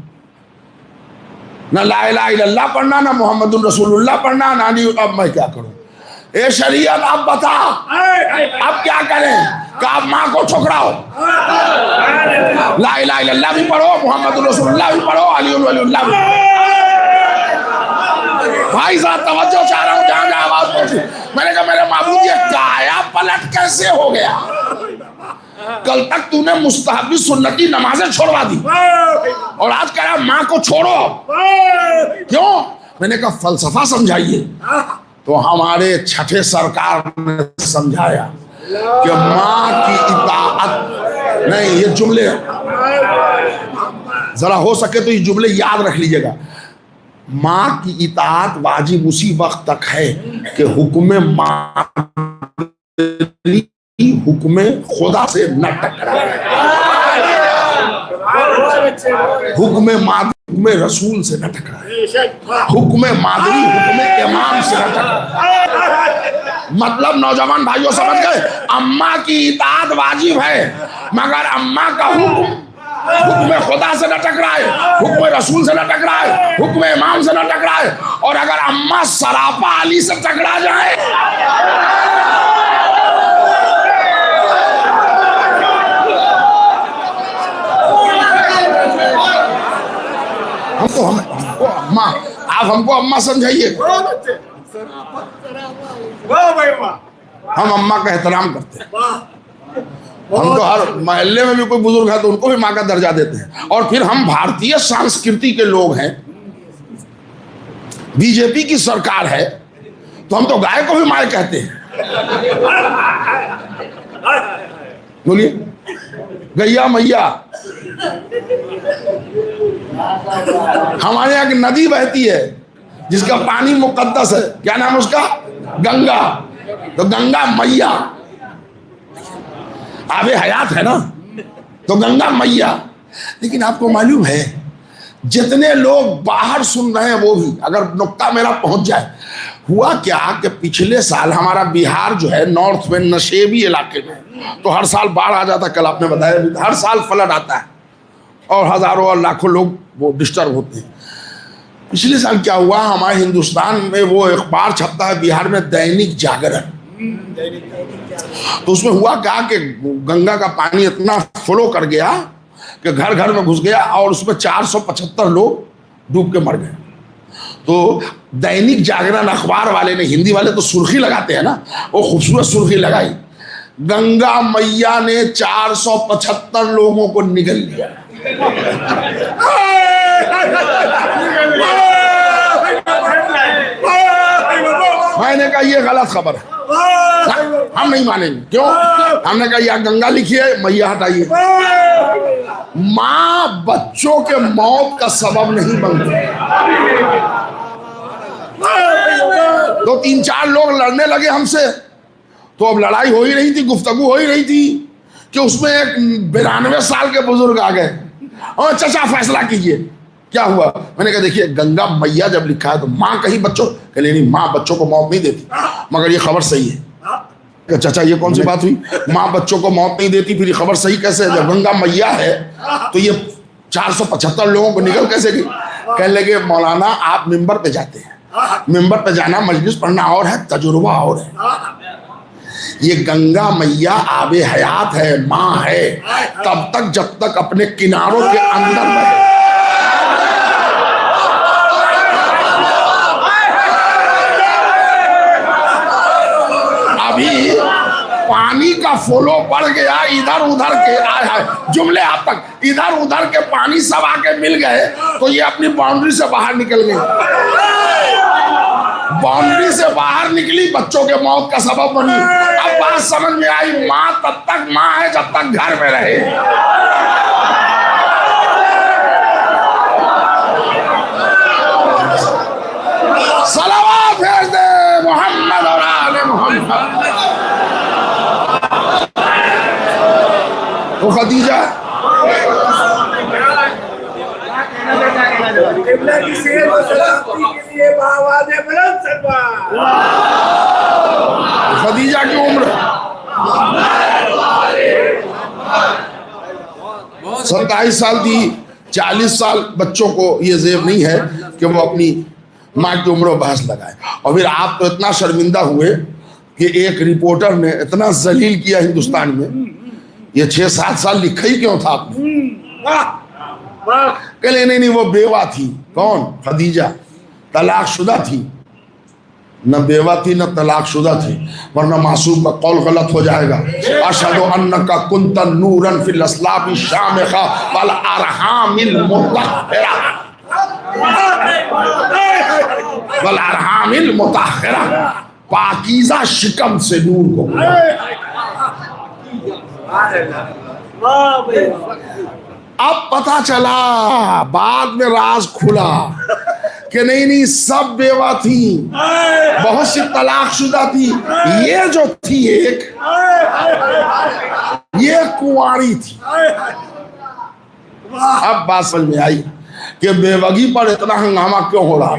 نہ لا الہ الا اللہ پڑھنا نہ محمد الرسول اللہ پڑھنا نہ اب میں کیا کروں اے شریعت آپ بتا اب کیا کریں کہ آپ ماں کو ٹھکراؤ لا الہ الا اللہ بھی پڑھو محمد الرسول اللہ بھی پڑھو علی ولی اللہ بھی بھائی صاحب توجہ چاہ رہا ہوں جہاں آواز پہنچی میں نے کہا میرے معبود یہ کایا پلٹ کیسے ہو گیا کل تک تو نے مستحبی سنتی نمازیں چھوڑوا دی اور آج کہہ رہا ماں کو چھوڑو کیوں میں نے کہا فلسفہ سمجھائیے تو ہمارے چھٹے سرکار نے سمجھایا کہ ماں کی اطاعت نہیں یہ جملے ذرا ہو سکے تو یہ جملے یاد رکھ لیجئے گا ماں کی اطاعت واجب اسی وقت تک ہے کہ حکم مادری حکم خدا سے نہ ٹکرائے حکم مادری حکم رسول سے نہ ٹکرائے حکم مادری حکم امام سے نہ ٹکرائے مطلب نوجوان بھائیوں سمجھ گئے اماں کی اطاعت واجب ہے مگر اماں کا حکم خدا سے نہ ٹکرائے حکم رسول سے نہ ٹکرائے حکم امام سے نہ ٹکرائے اور اگر اماں سراپا علی سے ٹکرا جائے آپ ہم کو اماں سمجھائیے ہم اماں کا احترام کرتے ہیں ہم تو ہر محلے میں بھی کوئی بزرگ ہے تو ان کو بھی ماں کا درجہ دیتے ہیں اور پھر ہم بھارتیہ سانسکرتی کے لوگ ہیں بی جے پی کی سرکار ہے تو ہم تو گائے کو بھی مائیں کہتے ہیں بولیے گیا میاں ہمارے یہاں ایک ندی بہتی ہے جس کا پانی مقدس ہے کیا نام ہے اس کا گنگا تو گنگا میاں آب حیات ہے نا تو گنگا میاں لیکن آپ کو معلوم ہے جتنے لوگ باہر سن رہے ہیں وہ بھی اگر نقطہ میرا پہنچ جائے ہوا کیا کہ پچھلے سال ہمارا بہار جو ہے نارتھ میں نشیبی علاقے میں تو ہر سال باڑھ آ جاتا کل آپ نے بتایا ہر سال فلڈ آتا ہے اور ہزاروں اور لاکھوں لوگ وہ ڈسٹرب ہوتے ہیں پچھلے سال کیا ہوا ہمارے ہندوستان میں وہ اخبار چھپتا ہے بہار میں دینک جاگرن تو اس میں ہوا کیا کہ گنگا کا پانی اتنا فلو کر گیا کہ گھر گھر میں گھس گیا اور اس میں 475 لوگ ڈوب کے مر گئے تو دینک جاگرن اخبار والے نے ہندی والے تو سرخی لگاتے ہیں نا وہ خوبصورت سرخی لگائی گنگا میاں نے 475 لوگوں کو نگل لیا میں نے کہا یہ غلط خبر ہے ہم نہیں مانیں گے کیوں ہم نے کہا یا گنگا لکھیے میاں ہٹائیے. ماں بچوں کے موت کا سبب نہیں بنتی. تو 3-4 لوگ لڑنے لگے ہم سے, تو اب لڑائی ہو ہی رہی تھی, گفتگو ہو ہی رہی تھی کہ اس میں ایک 92 سال کے بزرگ آ گئے, اور چچا فیصلہ کیجئے کیا ہوا. میں نے کہا دیکھیے گنگا میاں جب لکھا ہے تو ماں کہیں بچوں, کہ نہیں ماں بچوں کو موت نہیں دیتی, مگر یہ خبر صحیح ہے. کہ چچا یہ کون سی بات ہوئی, ماں بچوں کو موت نہیں دیتی, پھر یہ خبر صحیح کیسے ہے؟ جب گنگا میاں ہے تو یہ 475 لوگوں کو نکل کیسے گئی؟ کہنے لگے مولانا آپ ممبر پہ جاتے ہیں, ممبر پہ جانا مجلس پڑھنا اور ہے, تجربہ اور ہے. یہ گنگا میاں آب حیات ہے, ماں ہے, تب تک جب تک اپنے کناروں کے اندر رہے. ابھی پانی کا فلو بڑھ گیا, ادھر ادھر کے جملے آپ تک ادھر ادھر کے پانی سب آ کے مل گئے, تو یہ اپنی باؤنڈری سے باہر نکل گئی. باؤنڈری سے باہر نکلی, بچوں کے موت کا سبب بنی. اب بات سمجھ میں آئی, ماں تب تک ماں ہے جب تک گھر میں رہے. صلوات بھیج دے محمد اور آل محمد. تو خدیجہ خدیجہ کی عمر 27 سال تھی. 40 سال بچوں کو یہ زیب نہیں ہے کہ وہ اپنی ماں کی عمر و بحث لگائے. اور پھر آپ تو اتنا شرمندہ ہوئے کہ ایک رپورٹر نے اتنا ذلیل کیا ہندوستان میں, یہ 6-7 سال لکھا ہی کیوں تھا آپ نے؟ کہ نہیں وہ بیوہ تھی. کون؟ خدیجہ طلاق شدہ تھی, نہ بیوہ تھی نہ طلاق شدہ تھی, ورنہ معصوم کا قول غلط ہو جائے گا. اشہد انک کنت نورا فی الاصلاب الشامخہ والارحام المطہرہ, والارحام المطہرہ, پاکیزہ شکم سے نور کو. اب پتہ چلا, بعد میں راز کھلا کہ نہیں سب بیوہ تھی, بہت سی طلاق شدہ تھی, یہ جو تھی ایک یہ کنواری تھی. اب بات سمجھ میں آئی کہ بیوگی پر اتنا ہنگامہ کیوں ہو رہا.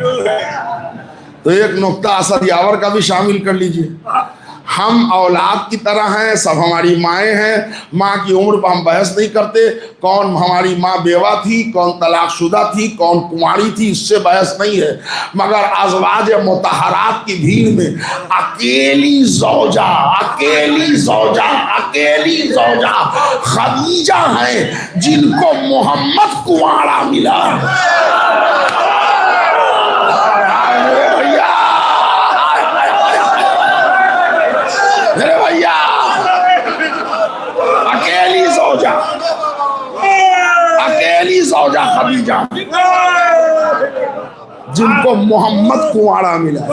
تو ایک نقطہ اسد یاور کا بھی شامل کر لیجئے. ہم اولاد کی طرح ہیں, سب ہماری مائیں ہیں, ماں کی عمر پر ہم بحث نہیں کرتے. کون ہماری ماں بیوہ تھی, کون طلاق شدہ تھی, کون کنواری تھی, اس سے بحث نہیں ہے. مگر ازواج مطہرات کی بھیڑ میں اکیلی زوجہ خدیجہ ہیں جن کو محمد کنوارا ملا. اکیلی زوجہ خدیجہ جن کو محمد کنوارا ملا.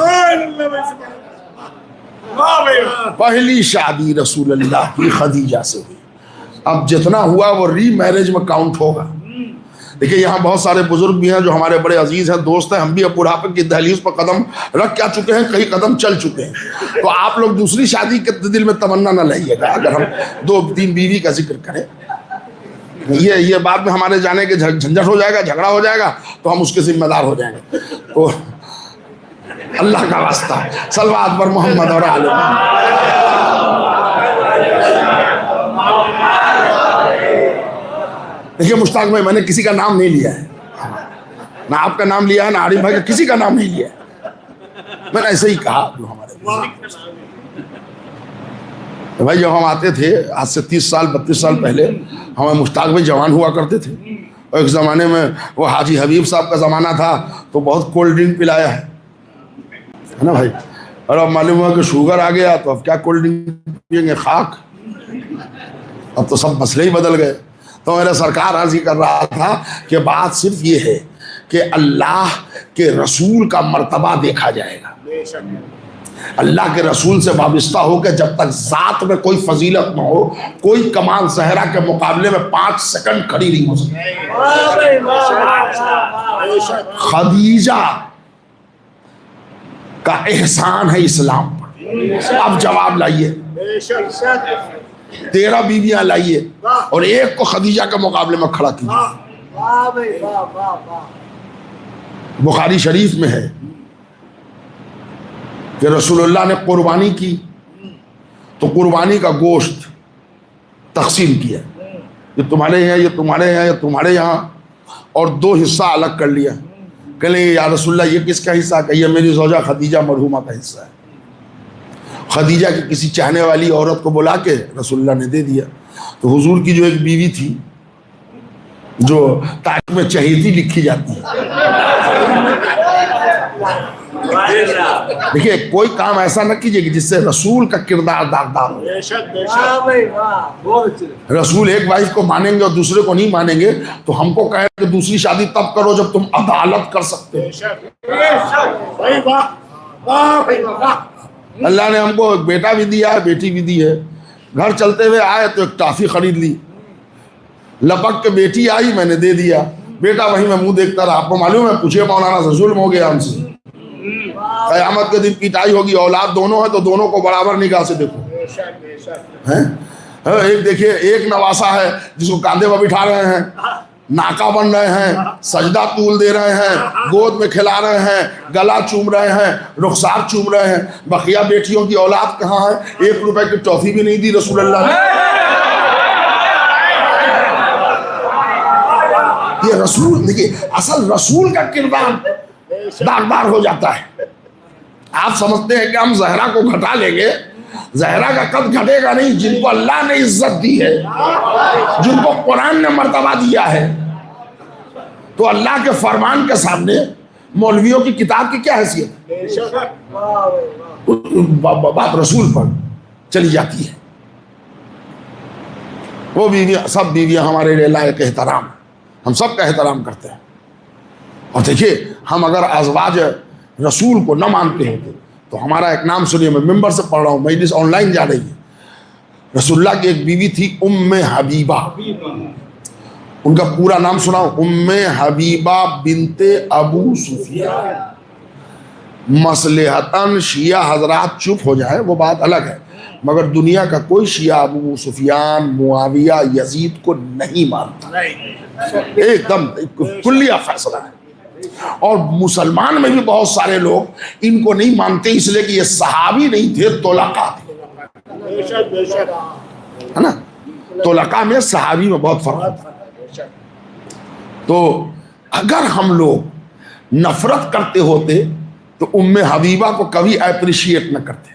پہلی شادی رسول اللہ کی خدیجہ سے ہوئی. اب جتنا ہوا وہ ری میرج میں کاؤنٹ ہوگا. دیکھیں یہاں بہت سارے بزرگ بھی ہیں جو ہمارے بڑے عزیز ہیں, دوست ہیں. ہم بھی اب بڑھاپے کی دہلیز پر قدم رکھ کیا چکے ہیں, کئی قدم چل چکے ہیں. تو آپ لوگ دوسری شادی کے دل میں تمنا نہ لائیے گا. اگر ہم 2-3 بیوی کا ذکر کریں, یہ بعد میں ہمارے جانے کے جھنجٹ ہو جائے گا, جھگڑا ہو جائے گا, تو ہم اس کے ذمہ دار ہو جائیں گے. تو اللہ کا واسطہ صلوات پر محمد اور آل محمد. دیکھیے مشتاق بھائی, میں نے کسی کا نام نہیں لیا ہے, نہ آپ کا نام لیا ہے, نہ عارف بھائی کا, کسی کا نام نہیں لیا ہے. میں نے ایسے ہی کہا جو ہمارے بھائی جب ہم آتے تھے آج سے 30 سال 32 سال پہلے, ہمیں مشتاق بھائی جوان ہوا کرتے تھے. اور ایک زمانے میں وہ حاجی حبیب صاحب کا زمانہ تھا, تو بہت کولڈ ڈرنک پلایا ہے نا بھائی. اور اب معلوم ہوا کہ شوگر آ گیا, تو اب کیا کولڈ ڈرنک پئیں گے, خاک. اب تو سب مسئلے ہی بدل گئے. تو میرا سرکار عرض کر رہا تھا کہ بات صرف یہ ہے کہ اللہ کے رسول کا مرتبہ دیکھا جائے گا. اللہ کے رسول سے وابستہ ہو کے جب تک ذات میں کوئی فضیلت نہ ہو، کوئی کمال زہرا کے مقابلے میں 5 سیکنڈ کھڑی نہیں ہو سکتی۔ خدیجہ کا احسان ہے اسلام پر۔ اب جواب لائیے، 13 بیویاں لائیے اور ایک کو خدیجہ کے مقابلے میں کھڑا کیجیے۔ بخاری شریف میں ہے کہ رسول اللہ نے قربانی کی تو قربانی کا گوشت تقسیم کیا، یہ تمہارے یہاں، یہ تمہارے یہاں، یہ تمہارے یہاں، اور 2 حصہ الگ کر لیا۔ کہلیں یا رسول اللہ یہ کس کا حصہ؟ کہ یہ میری زوجہ خدیجہ مرحومہ کا حصہ ہے۔ خدیجہ کی کسی چاہنے والی عورت کو بلا کے رسول اللہ نے دے دیا۔ تو حضور کی جو ایک بیوی تھی جو تاریخ میں چہیتی لکھی جاتی ہے، دیکھیے کوئی کام ایسا نہ کیجئے کہ جس سے رسول کا کردار داغدار ہو۔ رسول ایک وائف کو مانیں گے اور دوسرے کو نہیں مانیں گے تو ہم کو کہیں کہ دوسری شادی تب کرو جب تم عدالت کر سکتے ہو۔ اللہ نے ہم کو ایک بیٹا بھی دیا ہے، بیٹی بھی دی ہے۔ گھر چلتے ہوئے آئے تو ایک ٹافی خرید لی، لپک کے بیٹی آئی میں نے دے دیا، بیٹا وہیں میں منہ دیکھتا رہا۔ آپ کو معلوم ہے پوچھے مولانا سے ظلم ہو گیا ہم سے، قیامت کے دن پیٹائی ہوگی، اولاد دونوں ہے تو دونوں کو برابر نگاہ سے دیکھو۔ ایک دیکھیے ایک نواسا ہے جس کو کاندھے پر بٹھا رہے ہیں، ناکا بن رہے ہیں، سجدہ طول دے رہے ہیں، گود میں کھلا رہے ہیں، گلا چوم رہے ہیں، رخسار چوم رہے ہیں۔ بقیہ بیٹیوں کی اولاد کہاں ہے؟ 1 روپے کی ٹافی بھی نہیں دی رسول اللہ نے۔ یہ رسول دیکھیے، اصل رسول کا کردار داغدار ہو جاتا ہے۔ آپ سمجھتے ہیں کہ ہم زہرا کو گھٹا لیں گے، زہرا کا قد گھٹے گا نہیں۔ جن کو اللہ نے عزت دی ہے، جن کو قرآن نے مرتبہ دیا ہے، تو اللہ کے فرمان کے سامنے مولویوں کی کتاب کی کیا حیثیت؟ بات رسول پر چلی جاتی ہے۔ وہ بیویاں، سب بیویاں ہمارے لیے لائق احترام، ہم سب کا احترام کرتے ہیں۔ اور دیکھیے ہم اگر ازواج رسول کو نہ مانتے ہوتے تو ہمارا ایک نام سنیے، میں ممبر سے پڑھ رہا ہوں، مجلس آن لائن جا رہی ہے۔ رسول اللہ کی ایک بیوی تھی ام حبیبہ، ان کا پورا نام سناؤ، ام حبیبہ بنت ابو سفیان۔ مصلحتاً شیعہ حضرات چپ ہو جائے وہ بات الگ ہے، مگر دنیا کا کوئی شیعہ ابو سفیان، معاویہ، یزید کو نہیں مانتا، ایک دم کلیہ فیصلہ ہے۔ اور مسلمان میں بھی بہت سارے لوگ ان کو نہیں مانتے اس لیے کہ یہ صحابی نہیں تھے، طلقاء تھے، ہے نا؟ طلقاء میں صحابی میں بہت فرق ہے۔ تو اگر ہم لوگ نفرت کرتے ہوتے تو ام حبیبہ کو کبھی اپریشیٹ نہ کرتے،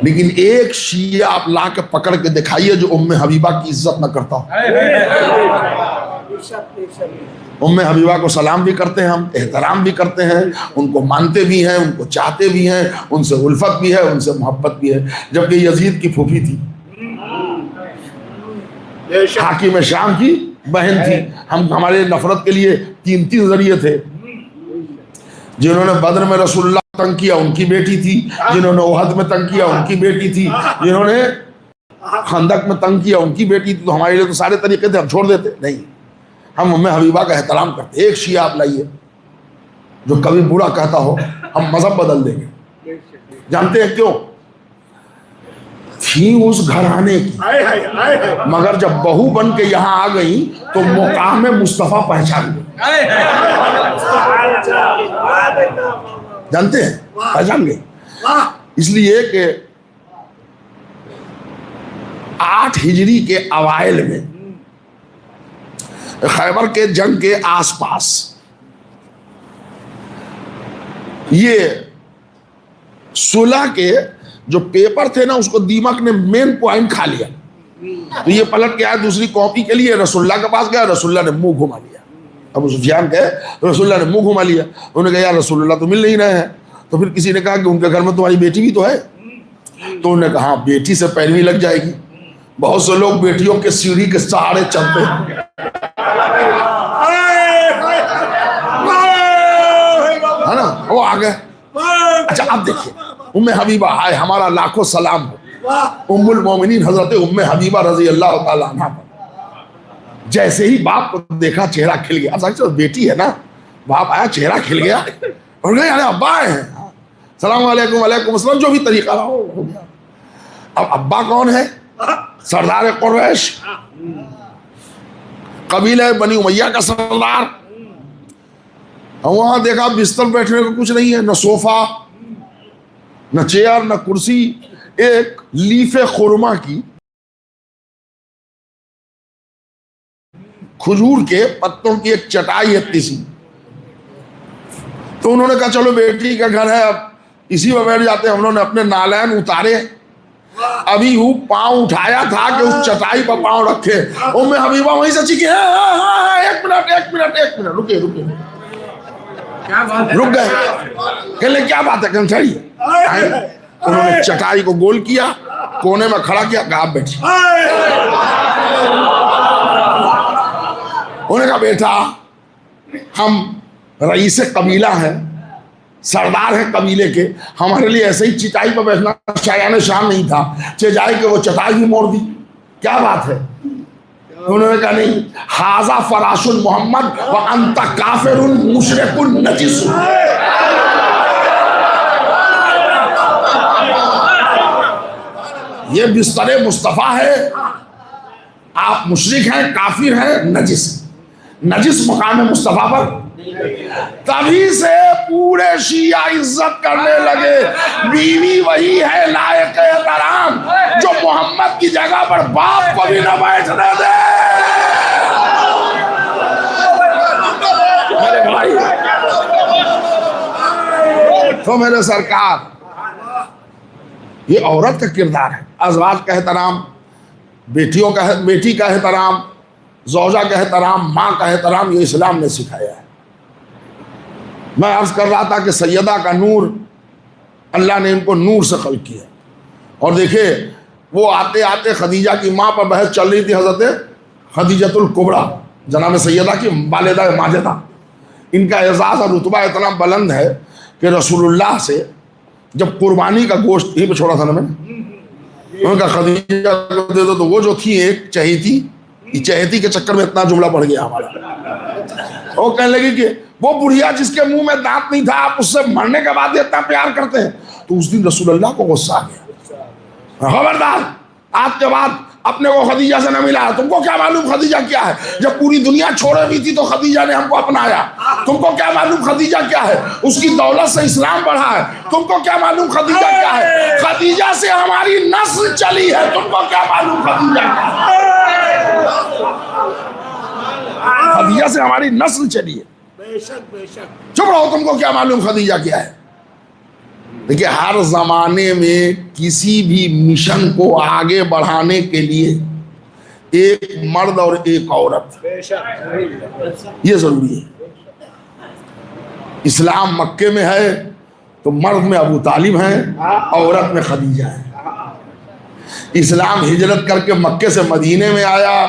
لیکن ایک شیعہ آپ لا کے پکڑ کے دکھائیے جو ام حبیبہ کی عزت نہ کرتا ہو۔ ام حبیبہ کو سلام بھی کرتے ہیں، ہم احترام بھی کرتے ہیں، ان کو مانتے بھی ہیں، ان کو چاہتے بھی ہیں، ان سے الفت بھی ہے، ان سے محبت بھی ہے۔ جبکہ یزید کی پھوپھی تھی، حاکم شام کی بہن تھی۔ ہمارے نفرت کے لیے 3 ذریعے تھے۔ جنہوں نے بدر میں رسول اللہ تنگ کیا ان کی بیٹی تھی، جنہوں نے احد میں تنگ کیا ان کی بیٹی تھی، جنہوں نے خندق میں تنگ کیا ان کی بیٹی تھی۔ تو ہمارے لیے تو سارے طریقے تھے، ہم چھوڑ دیتے نہیں، ہم ام حبیبہ کا احترام کرتے۔ ایک شیعہ آپ لائیے جو کبھی برا کہتا ہو ہم مذہب بدل دیں گے۔ جانتے ہیں کیوں؟ تھی اس گھرانے کی، مگر جب بہو بن کے یہاں آ گئی تو مقام مصطفیٰ پہچان گئی۔ جانتے ہیں پہچان گئی، اس لیے کہ 8 ہجری کے اوائل میں خیبر کے جنگ کے آس پاس یہ صلح کے جو پیپر تھے نا اس کو دیمک نے مین پوائنٹ کھا لیا، تو یہ پلٹ کے آیا دوسری کاپی کے لیے، رسول اللہ کے پاس گیا، رسول اللہ نے منہ گھما لیا۔ ابو سفیان کہے رسول اللہ نے منہ گھما لیا، انہوں نے کہا یا رسول اللہ تو مل نہیں رہے ہیں۔ تو پھر کسی نے کہا کہ ان کے گھر میں تمہاری بیٹی بھی تو ہے، تو انہوں نے کہا بیٹی سے پیروی لگ جائے گی۔ بہت سے لوگ بیٹیوں کے سیڑھی کے سہارے چلتے ہیں، ہے نا، وہ آ گئے۔ اچھا اب دیکھیے ام حبیبہ آئے ہمارا لاکھوں سلام ہو ام المومنین حضرت ام حبیبہ رضی اللہ تعالیٰ عنہ پر۔ جیسے ہی باپ کو دیکھا چہرہ کھل گیا، اب سچ بیٹی ہے نا، باپ آیا چہرہ کھل گیا اور کہا یعنی ابا آئے ہیں، السلام علیکم وعلیکم السلام، جو بھی طریقہ رہا ہو گیا۔ اب ابا کون ہے؟ سردار قریش، قبیلہ بنی امیہ کا سردار۔ وہاں دیکھا بستر بیٹھنے کو کچھ نہیں ہے، نہ صوفہ نہ چیئر نہ کرسی، ایک لیف خرما کی، کھجور کے پتوں کی ایک چٹائی اتنی سی۔ تو انہوں نے کہا چلو بیٹی کا گھر ہے، اب اسی میں بیٹھ جاتے ہیں۔ انہوں نے اپنے نالین اتارے، ابھی وہ پاؤں اٹھایا تھا کہ اس چٹائی پر پاؤں رکھے، ام حبیبہ وہیں سے چیخی ایک منٹ رکے رک گئے۔ کہنے کیا بات ہے؟ کہنے چاہیے۔ انہوں نے چٹائی کو گول کیا، کونے میں کھڑا کیا، کہا آپ بیٹھی۔ انہوں نے کہا بیٹا ہم رئیس قبیلہ ہیں، سردار ہیں قبیلے کے، ہمارے لیے ایسے ہی چٹائی پر بیٹھنا شایان شان نہیں تھا، چہ جائے کہ وہ چٹائی بھی موڑ دی، کیا بات ہے؟ انہوں نے کہا نہیں، ھذا فراش محمد وانت کافر مشرک نجس۔ یہ بستر مصطفیٰ ہے، آپ مشرک ہیں، کافر ہیں، نجس مقام مصطفیٰ پر۔ تبھی سے پورے شیعہ عزت کرنے لگے، بیوی وہی ہے لائق احترام جو محمد کی جگہ پر باپ کو بھی نہ بیٹھنے دے۔ میرے بھائی تو میرے سرکار، یہ عورت کا کردار ہے، ازواج کا احترام، بیٹی کا احترام، زوجہ کا احترام، ماں کا احترام، یہ اسلام نے سکھایا ہے۔ میں عرض کر رہا تھا کہ سیدہ کا نور، اللہ نے ان کو نور سے خلق کیا، اور دیکھیں وہ آتے آتے خدیجہ کی ماں پر بحث چل رہی تھی، حضرت خدیجۃ الکبریٰ جناب سیدہ کی والدہ ماجدہ، ان کا اعزاز اور رتبہ اتنا بلند ہے کہ رسول اللہ سے جب قربانی کا گوشت یہیں پہ چھوڑا تھا نا میں نے، انہوں نے کہا خدیجہ کو دے دو، تو وہ جو تھی ایک چہیتی، یہ چہیتی کے چکر میں اتنا جملہ پڑ گیا ہمارا۔ وہ کہنے لگی کہ وہ بڑھیا جس کے منہ میں دانت نہیں تھا، آپ اس سے مرنے کے بعد اتنا پیار کرتے ہیں۔ تو اس دن رسول اللہ کو غصہ آ گیا، خبردار آپ کے بعد اپنے کو خدیجہ سے نہ ملا، تم کو کیا معلوم خدیجہ کیا ہے؟ جب پوری دنیا چھوڑے ہوئی تھی تو خدیجہ نے ہم کو اپنایا، تم کو کیا معلوم خدیجہ کیا ہے؟ اس کی دولت سے اسلام بڑھا ہے، تم کو کیا معلوم خدیجہ کیا ہے؟ خدیجہ سے ہماری نسل چلی ہے، تم کو کیا معلوم خدیجہ کیا ہے؟ خدیجہ سے ہماری نسل چلی ہے، چپ رہو، تم کو کیا معلوم خدیجہ کیا ہے؟ دیکھیں ہر زمانے میں کسی بھی مشن کو آگے بڑھانے کے لیے ایک مرد اور ایک عورت یہ ضروری ہے۔ اسلام مکے میں ہے تو مرد میں ابو طالب ہیں، عورت میں خدیجہ ہے۔ اسلام ہجرت کر کے مکے سے مدینے میں آیا،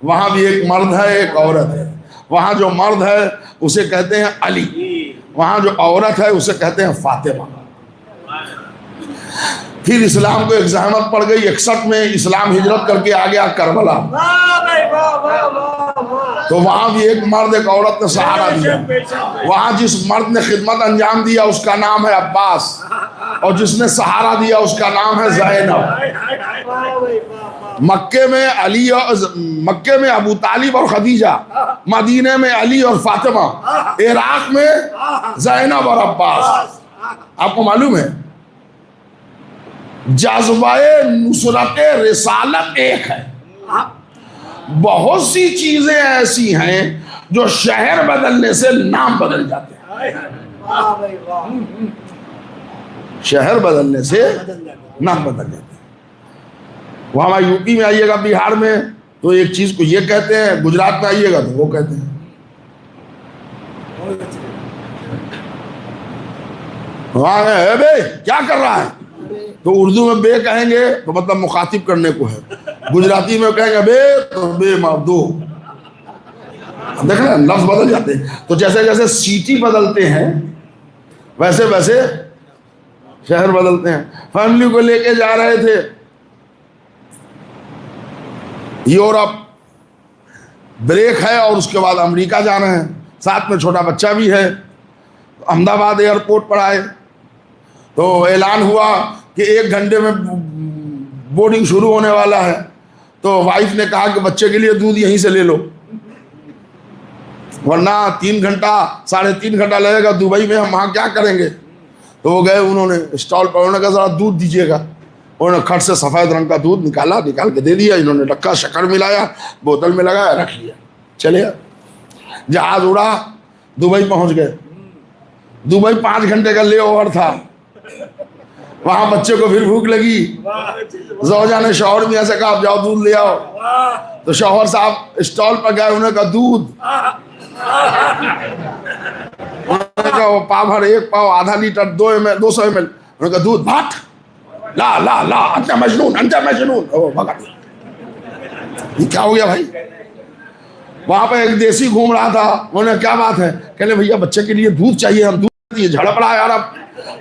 وہاں بھی ایک مرد ہے ایک عورت ہے، وہاں جو مرد ہے اسے کہتے ہیں علی، وہاں جو عورت ہے اسے کہتے ہیں فاطمہ۔ پھر اسلام کو ایک زحمت پڑ گئی، 61 میں اسلام ہجرت کر کے آ گیا کربلا، تو وہاں بھی ایک مرد ایک عورت نے سہارا دیا۔ وہاں جس مرد نے خدمت انجام دیا اس کا نام ہے عباس، اور جس نے سہارا دیا اس کا نام ہے زینب۔ مکے میں ابو طالب اور خدیجہ، مدینے میں علی اور فاطمہ، عراق میں زینب اور عباس۔ آپ کو معلوم ہے جذبہ نصرت رسالت ایک ہے، بہت سی چیزیں ایسی ہیں جو شہر بدلنے سے نام بدل جاتے ہیں، شہر بدلنے سے نام بدل جاتے ہیں۔ وہاں یو پی میں آئیے گا، بہار میں تو ایک چیز کو یہ کہتے ہیں، گجرات میں آئیے گا تو وہ کہتے ہیں۔ وہاں ہے بے کیا کر رہا ہے تو اردو میں بے کہیں گے تو مطلب مخاطب کرنے کو ہے، گجراتی میں کہیں گے بے تو بے مابدو، دیکھ رہے ہیں لفظ بدل جاتے ہیں۔ تو جیسے جیسے سیٹی بدلتے ہیں ویسے ویسے شہر بدلتے ہیں. فیملی کو لے کے جا رہے تھے یورپ, بریک ہے اور اس کے بعد امریکہ جا رہے ہیں, ساتھ میں چھوٹا بچہ بھی ہے. احمد آباد ایئرپورٹ پر آئے تو اعلان ہوا کہ 1 گھنٹے میں بورڈنگ شروع ہونے والا ہے. تو وائف نے کہا کہ بچے کے لیے دودھ یہیں سے لے لو, ورنہ 3 گھنٹہ 3.5 گھنٹہ لگے گا دبئی میں, ہم وہاں کیا کریں گے. تو وہ گئے, انہوں نے اسٹال پر, انہوں نے کہا ذرا دودھ دیجیے گا. انہوں نے کھٹ سے سفید رنگ کا دودھ نکال کے دے دیا. انہوں نے ڈکا شکر ملایا, بوتل میں لگایا, رکھ لیا, چلے. جہاز اڑا, دبئی پہنچ گئے. دبئی 5 گھنٹے کا لے اوور تھا. وہاں بچے کو پھر بھوک لگی. زوجہ نے شوہر میاں سے کہا آپ جاؤ دودھ لے آؤ. تو شوہر صاحب اسٹال پر گئے, انہوں نے کہا دودھ. انہوں نے کہا وہ پاؤ بھر 1 پاؤ آدھا لیٹر 200 ml. انہوں نے کہا دودھ بھٹ, لا لا لا انت مجنون انت مجنون. یہ کیا ہو گیا بھائی. وہاں پہ ایک دیسی گھوم رہا تھا, انہوں نے کیا بات ہے, کہنے بھیا بچے کے لیے دودھ چاہیے, ہم دودھ دیے, جھڑپ رہا ہے یار اب.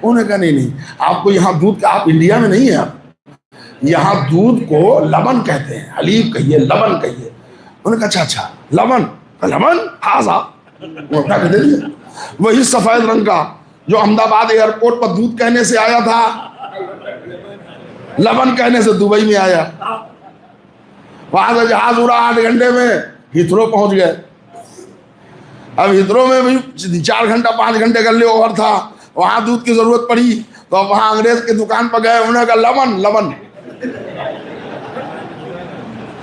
انہوں نے کہا نہیں آپ کو یہاں دودھ کا, آپ انڈیا میں نہیں ہیں, آپ یہاں دودھ کو لبن کہتے ہیں, حلیب کہیے, لبن کہیے. انہوں نے کہا اچھا لبن, لبن ہاضا اٹھا کے دے دیا. وہی سفید رنگ کا جو احمد آباد ایئرپورٹ پر دودھ کہنے سے آیا تھا, لبن کہنے سے دبئی میں آیا. وہاں سے جہاز اڑا 8 گھنٹے میں ہیتھرو پہنچ گئے. اب ہیتھرو میں بھی 4 گھنٹہ 5 گھنٹے کا لے اوور تھا. وہاں دودھ کی ضرورت پڑی تو وہاں انگریز کی دکان پر گئے. انہوں نے کہا لبن لبن.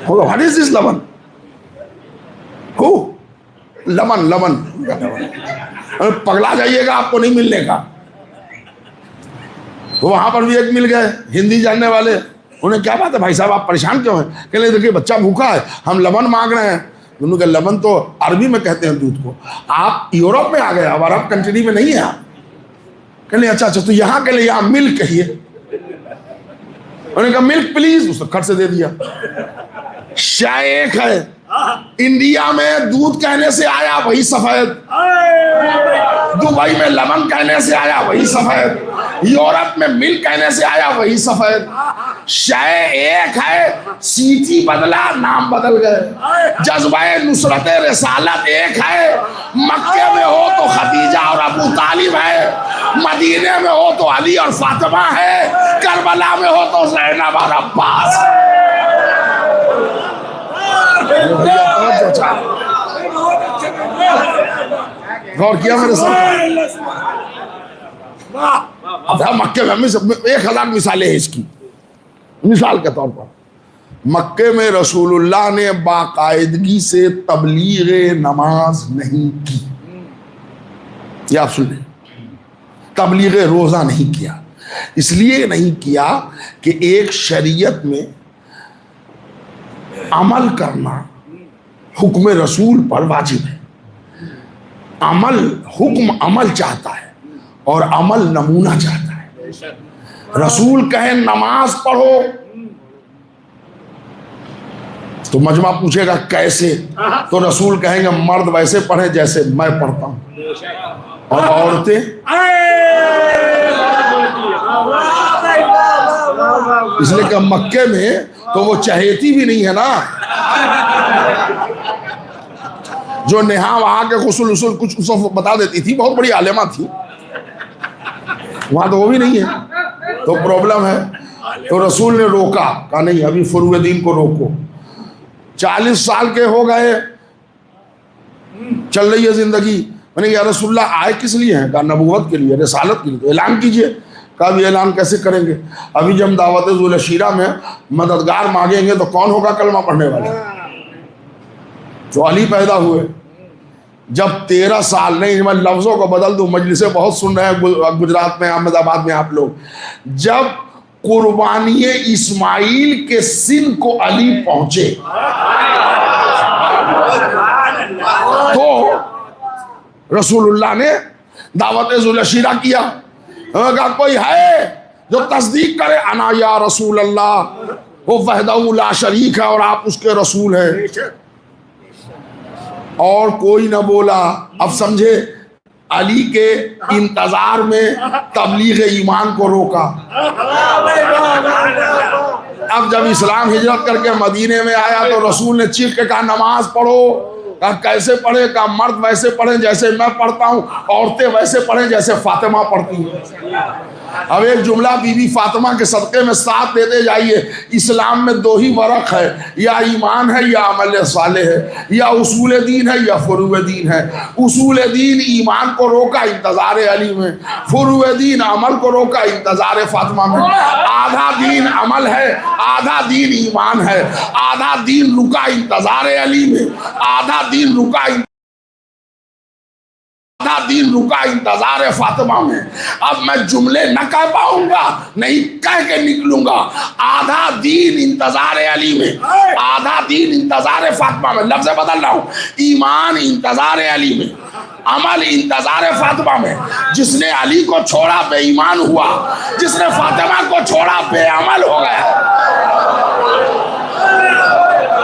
What is this لبن؟ ہو لبن لبن. پگلا جائیے گا, آپ کو نہیں ملنے کا. تو وہاں پر بھی ایک مل گئے ہندی جاننے والے. انہیں کیا بات ہے بھائی صاحب آپ پریشان کیوں ہیں؟ کہ نہیں دیکھیے بچہ بھوکا ہے, ہم لبن مانگ رہے ہیں. انہوں نے کہا لبن تو عربی میں کہتے ہیں دودھ کو, آپ یورپ میں آ گئے, اب عرب کنٹری میں نہیں ہے آپ. کہ نہیں اچھا تو یہاں کے لیے یہاں ملک کہیے. انہوں نے کہا ملک پلیز, اس نے کھٹ سے دے دیا. شے ایک ہے, انڈیا میں دودھ کہنے سے آیا وہی سفید, دبئی میں لبن کہنے سے آیا وہی سفید, یورپ میں ملک کہنے سے آیا وہی سفید. شے ایک ہے, سیٹی بدلا نام بدل گئے. جذبہ نصرت رسالت ایک ہے, مکے میں ہو تو خدیجہ اور ابو طالب ہے, مدینے میں ہو تو علی اور فاطمہ ہے, کربلا میں ہو تو زینب اور عباس. غور کیا میرے ساتھ؟ مکے میں 1000 مثالیں ہیں اس کی. مثال کے طور پر مکے میں رسول اللہ نے باقاعدگی سے تبلیغ نماز نہیں کی. یہ آپ سن لیں, تبلیغ روزہ نہیں کیا. اس لیے نہیں کیا کہ ایک شریعت میں عمل کرنا حکم رسول پر واجب ہے. حکم عمل چاہتا ہے اور عمل نمونہ چاہتا ہے. رسول کہیں نماز پڑھو تو مجمع پوچھے گا کیسے, تو رسول کہیں گے مرد ویسے پڑھیں جیسے میں پڑھتا ہوں, اور عورتیں اس لیے کہ مکے میں تو وہ چہیتی بھی نہیں ہے نا, جو نہا وہاں کے غسل وسل کچھ بتا دیتی تھی, بہت بڑی عالمہ تھی, وہاں تو وہ بھی نہیں ہے, تو پرابلم ہے. تو رسول نے روکا, کہا نہیں ابھی فروع دین کو روکو. 40 سال کے ہو گئے, چل رہی ہے زندگی. میں نے کہا یا رسول اللہ آئے کس لیے ہیں؟ کہا نبوت کے لیے, رسالت کے لیے. تو اعلان کیجئے. کہا بھی اعلان کیسے کریں گے؟ ابھی جب دعوت ذو العشیرہ میں مددگار مانگیں گے تو کون ہوگا کلمہ پڑھنے والا؟ تو علی پیدا ہوئے. جب 13 سال, نہیں میں لفظوں کو بدل دوں, مجلسیں بہت سن رہے ہیں گجرات میں, احمد آباد میں آپ لوگ. جب قربانی اسماعیل کے سن کو علی پہنچے تو رسول اللہ نے دعوت ذو العشیرہ کیا. کہا کوئی ہے جو تصدیق کرے, انا یا رسول اللہ, وہ وحدہ لا شریک ہے اور آپ اس کے رسول ہیں. اور کوئی نہ بولا. اب سمجھے علی کے انتظار میں تبلیغ ایمان کو روکا. اب جب اسلام ہجرت کر کے مدینے میں آیا تو رسول نے چیخ کے کہا نماز پڑھو. کہا کیسے پڑھے؟ کہا مرد ویسے پڑھیں جیسے میں پڑھتا ہوں, عورتیں ویسے پڑھیں جیسے فاطمہ پڑھتی ہیں. اب ایک جملہ بی بی فاطمہ کے صدقے میں ساتھ دیتے جائیے. اسلام میں دو ہی ورق ہے, یا ایمان ہے یا عمل صالح ہے, یا اصول دین ہے یا فروع دین ہے. اصول دین ایمان کو روکا انتظار علی میں, فروع دین عمل کو روکا انتظار فاطمہ میں. آدھا دین عمل ہے, آدھا دین ایمان ہے, آدھا دین رکا انتظار علی میں, آدھا دین رکا انتظار فاطمہ میں. اب میں جملے نہ کہہ پاؤں گا, نہیں کہہ کے نکلوں گا. آدھا دین انتظار علی میں, آدھا دین انتظار فاطمہ میں. لفظ بدل رہا ہوں, ایمان انتظار علی میں, عمل انتظار فاطمہ میں. جس نے علی کو چھوڑا بے ایمان ہوا, جس نے فاطمہ کو چھوڑا بے عمل ہو گیا.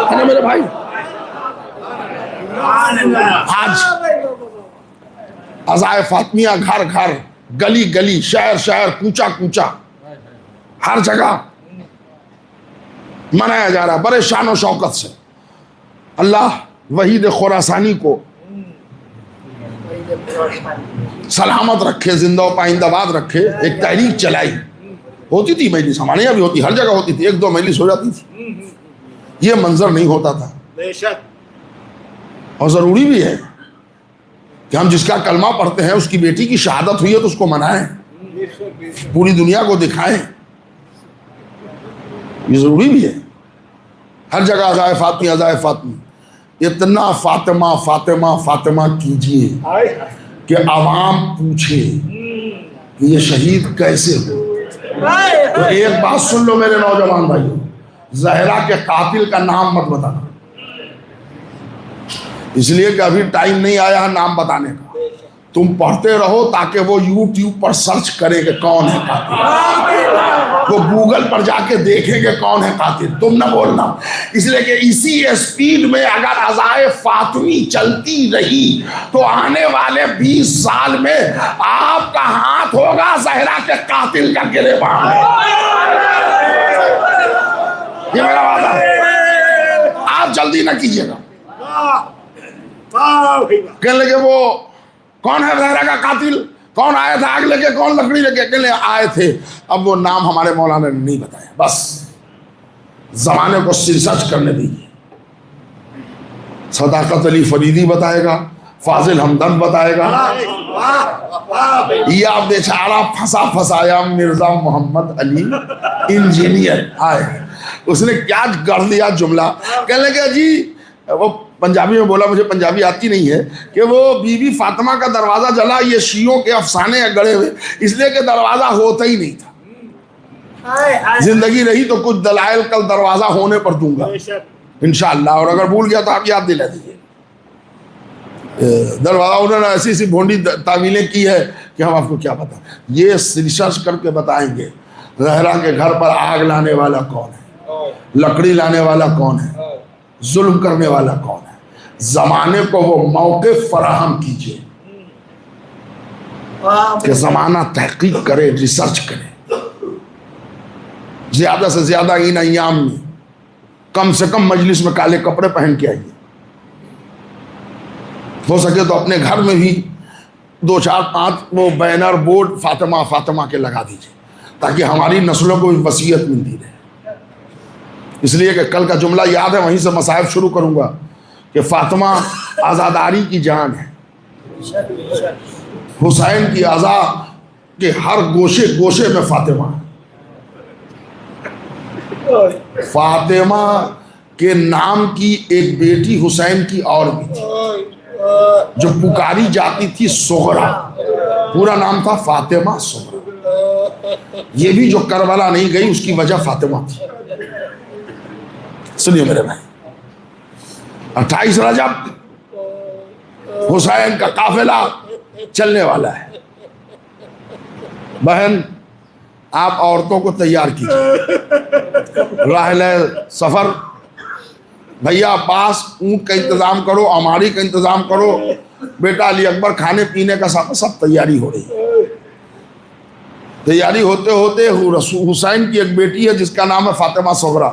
ہے نا میرے بھائی؟ آج عزائے فاطمیہ گھر گھر, گلی گلی, شہر شہر, کوچا کوچا, ہر جگہ منایا جا رہا ہے بڑے شان و شوکت سے. اللہ وحید خراسانی کو سلامت رکھے, زندہ و پائندہ باد رکھے. ایک تحریک چلائی, ہوتی تھی مجلس, ہمارے یہاں بھی ہوتی, ہر جگہ ہوتی تھی, ایک دو مجلس ہو جاتی تھی. یہ منظر نہیں ہوتا تھا. اور ضروری بھی ہے کہ ہم جس کا کلمہ پڑھتے ہیں اس کی بیٹی کی شہادت ہوئی ہے تو اس کو منائیں, پوری دنیا کو دکھائیں. یہ ضروری بھی ہے. ہر جگہ عزائے فاطمی, عزائے فاطمی. اتنا فاطمہ فاطمہ فاطمہ کیجئے کہ عوام پوچھے کہ یہ شہید کیسے ہو. تو ایک بات سن لو میرے نوجوان بھائیوں, زہرا کے قاتل کا نام مت بتانا, اس لیے کہ ابھی ٹائم نہیں آیا ہے نام بتانے کا. تم پڑھتے رہو تاکہ وہ یوٹیوب پر سرچ کرے کہ کون ہے قاتل, وہ گوگل پر جا کے دیکھیں کہ کون ہے قاتل. تم نہ بولنا, اس لیے کہ اسی اسپیڈ میں اگر عزائے فاطمی چلتی رہی تو آنے والے 20 سال میں آپ کا ہاتھ ہوگا زہرا کے قاتل کا گریباں. یہ میرا وعدہ ہے, آپ جلدی نہ کیجیے گا. کہنے لگے وہ کون ہے زہرا کا قاتل, کون آیا تھا آگ لے کے, کون لکڑی لے کے, کہنے آئے تھے. اب وہ نام ہمارے مولانا نے نہیں بتایا, بس زمانے کو ریسرچ کرنے دیجیے. صداقت علی فریدی بتائے گا, فاضل ہمدرد بتائے گا, یہ آپ بیچارہ پھنسا پھنسایا مرزا محمد علی انجینئر آئے, اس نے کیا گڑھ دیا جملہ. کہنے لگے جی, وہ پنجابی میں بولا, مجھے پنجابی آتی نہیں ہے, کہ وہ بی بی فاطمہ کا دروازہ جلا, یہ شیعوں کے افسانے ہیں گڑے ہوئے, اس لیے کہ دروازہ ہوتا ہی نہیں تھا. زندگی رہی تو کچھ دلائل کل دروازہ ہونے پر دوں گا انشاءاللہ, اور اگر بھول گیا تو آپ یاد دلا دیجیے. دروازہ انہوں نے ایسی ایسی بھونڈی تعویلیں کی ہے کہ ہم آپ کو کیا پتا. یہ ریسرچ کر کے بتائیں گے زہرا کے گھر پر آگ لانے والا کون ہے, لکڑی لانے والا کون ہے, ظلم کرنے والا کون ہے. زمانے کو وہ موقع فراہم کیجئے کہ زمانہ تحقیق کرے, ریسرچ کرے. زیادہ سے زیادہ ان ایام میں کم سے کم مجلس میں کالے کپڑے پہن کے آئیے. ہو سکے تو اپنے گھر میں بھی 2 4 5 وہ بینر بورڈ فاطمہ فاطمہ کے لگا دیجئے, تاکہ ہماری نسلوں کو بھی وصیت ملتی رہے. اس لیے کہ کل کا جملہ یاد ہے, وہیں سے مصائب شروع کروں گا, کہ فاطمہ آزاداری کی جان ہے. حسین کی عزا کے ہر گوشے گوشے میں فاطمہ ہے. فاطمہ کے نام کی ایک بیٹی حسین کی اور بھی تھی, جو پکاری جاتی تھی سغرا, پورا نام تھا فاطمہ سغرا. یہ بھی جو کربلا نہیں گئی اس کی وجہ فاطمہ تھی. سنیے میرے بھائی, 28 رجب حسین کا قافلہ چلنے والا ہے. بہن آپ عورتوں کو تیار کیجیے, راحلہ سفر بھیا عباس اونٹ کا انتظام کرو، اماری کا انتظام کرو، بیٹا علی اکبر کھانے پینے کا سب تیاری ہو رہی ہے۔ تیاری ہوتے ہوتے حسین کی ایک بیٹی ہے جس کا نام ہے فاطمہ صغرا،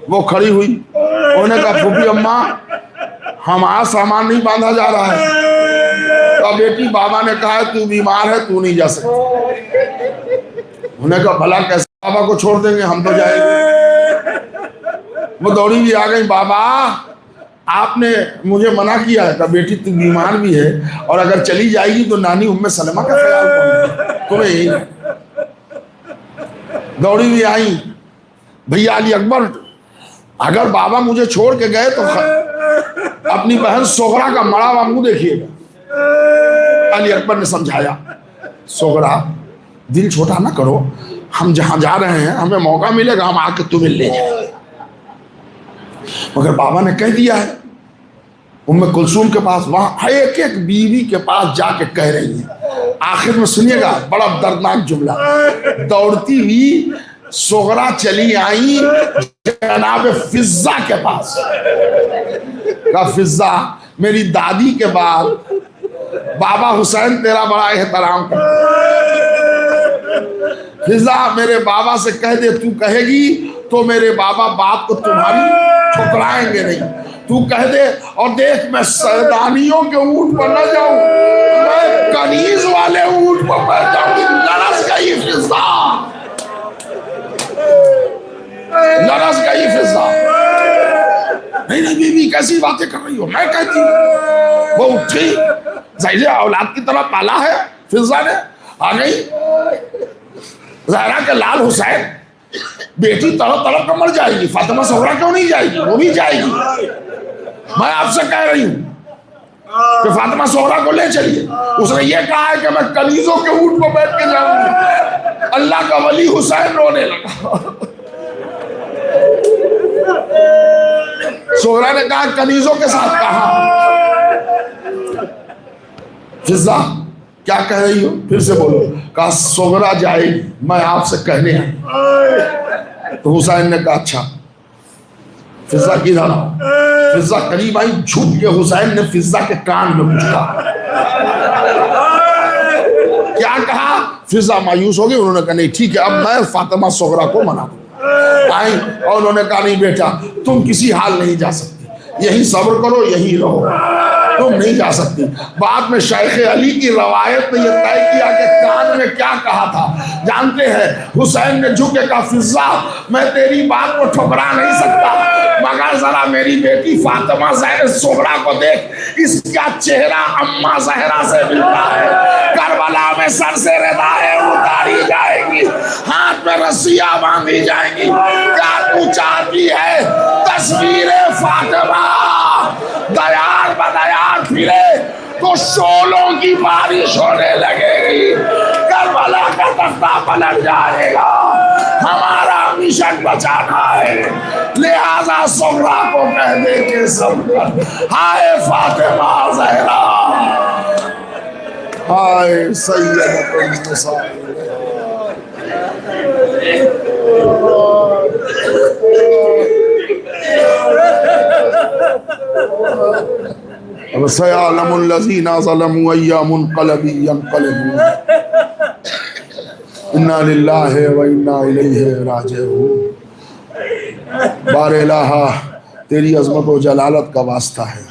وہ کھڑی ہوئی، انہوں نے کہا پھوپھی اماں ہمارا سامان نہیں باندھا جا رہا ہے۔ تو بیٹی بابا نے کہا تو بیمار ہے تو نہیں جا سکتی۔ انہوں نے کہا بھلا کیسے بابا کو چھوڑ دیں گے، ہم تو جائیں گے۔ وہ دوڑی بھی آ گئی، بابا آپ نے مجھے منع کیا ہے، کہ بیٹی تو بیمار بھی ہے اور اگر چلی جائے گی تو نانی ام سلمہ کا خیال کون، تمہیں یہی دوڑی بھی آئی، بھیا علی اکبر اگر بابا مجھے چھوڑ کے گئے تو اپنی بہن صغرا کا مڑا ہوا منہ دیکھیے گا۔ علی اکبر نے سمجھایا صغرا دل چھوٹا نہ کرو، ہم جہاں جا رہے ہیں ہمیں موقع ملے گا ہم آ کے تمہیں لے جائیں گے، مگر بابا نے کہہ دیا ہے۔ ام کلثوم کے پاس وہاں ایک ایک بیوی کے پاس جا کے کہہ رہی ہیں، آخر میں سنیے گا بڑا دردناک جملہ، دوڑتی ہوئی صغرا چلی آئی جناب فضہ کے پاس، کہا فضہ میری دادی کے بعد بابا حسین تیرا بڑا احترام کرتا، فضہ میرے بابا سے کہہ دے، تو کہے گی تو میرے بابا بات کو تمہاری ٹھکرائیں گے نہیں، تو کہہ دے، اور دیکھ میں سردانیوں کے اونٹ پر نہ جاؤں، میں کنیز والے اونٹ پر بیٹھ جاؤں گی۔ لرز گئی فضہ، لرز گئی فضہ، نہیں نہیں بی بی کیسی باتیں کر رہی ہو، میں کہتی ہوں۔ وہ اٹھی، ظاہر اولاد کی طرح پالا ہے فضہ نے، آ گئی زہرا کے لال حسین، بیٹی تڑپ تڑپ کر مر جائے گی، فاطمہ صغرا کیوں نہیں جائے گی، وہ بھی جائے گی، میں آپ سے کہہ رہی ہوں کہ فاطمہ صغرا کو لے چلیے۔ اس نے یہ کہا ہے کہ میں کنیزوں کے اونٹ پر بیٹھ کے جاؤں گی۔ اللہ کا ولی حسین رونے لگا۔ صغرا نے کہا کنیزوں کے ساتھ کہا، فضہ کیا کہہ رہی ہو، پھر سے بولو، کہا صغرا جائے گی، میں آپ سے کہنے آئی۔ تو حسین نے کہا اچھا، فضہ کدھر آؤ، فضہ قریب آئی، جھک کے حسین نے فضہ کے کان میں کچھ کہا۔ کیا کہا، فضہ مایوس ہو گئی، انہوں نے کہا نہیں ٹھیک ہے اب میں فاطمہ صغرا کو منع دوں گا۔ آئیں اور انہوں نے کہا نہیں بیٹا تم کسی حال نہیں جا سکتی، یہی صبر کرو یہی رہو، تم نہیں جا سکتی۔ بعد میں شیخ علی کی روایت نے یہ طے کیا کہ کان میں کیا کہا تھا جانتے ہیں، حسین نے جھکے کہا فضہ میں تیری بات کو ٹھکرا نہیں سکتا، مگر ذرا میری بیٹی فاطمہ صغرا کو دیکھ، اس کا چہرہ اماں زہرا سے ملتا ہے، کربلا میں سر سے ردائیں اتاری جائے گی، ہاتھ میں رسیاں باندھی جائیں گی، کیا تو چاہتی ہے تصویر فاطمہ دیار بدیار پھرے تو شولوں کی بارش ہونے لگے گی، کربلا کا تختہ پلٹ جائے گا، ہمارا مشن بچانا ہے، لہذا صغرا کو کہہ دے کہ سب کر ہائے فاطمہ زہرا، ہائے سیدۃ النساء۔ وَسَيَعْلَمُ الَّذِينَ ظَلَمُوا أَيَّ مُنقَلَبٍ يَنقَلِبُونَ اِنَّا لِلَّهِ وَإِنَّا إِلَيْهِ رَاجِعُونَ۔ بار الہ تیری عظمت و جلالت کا واسطہ ہے،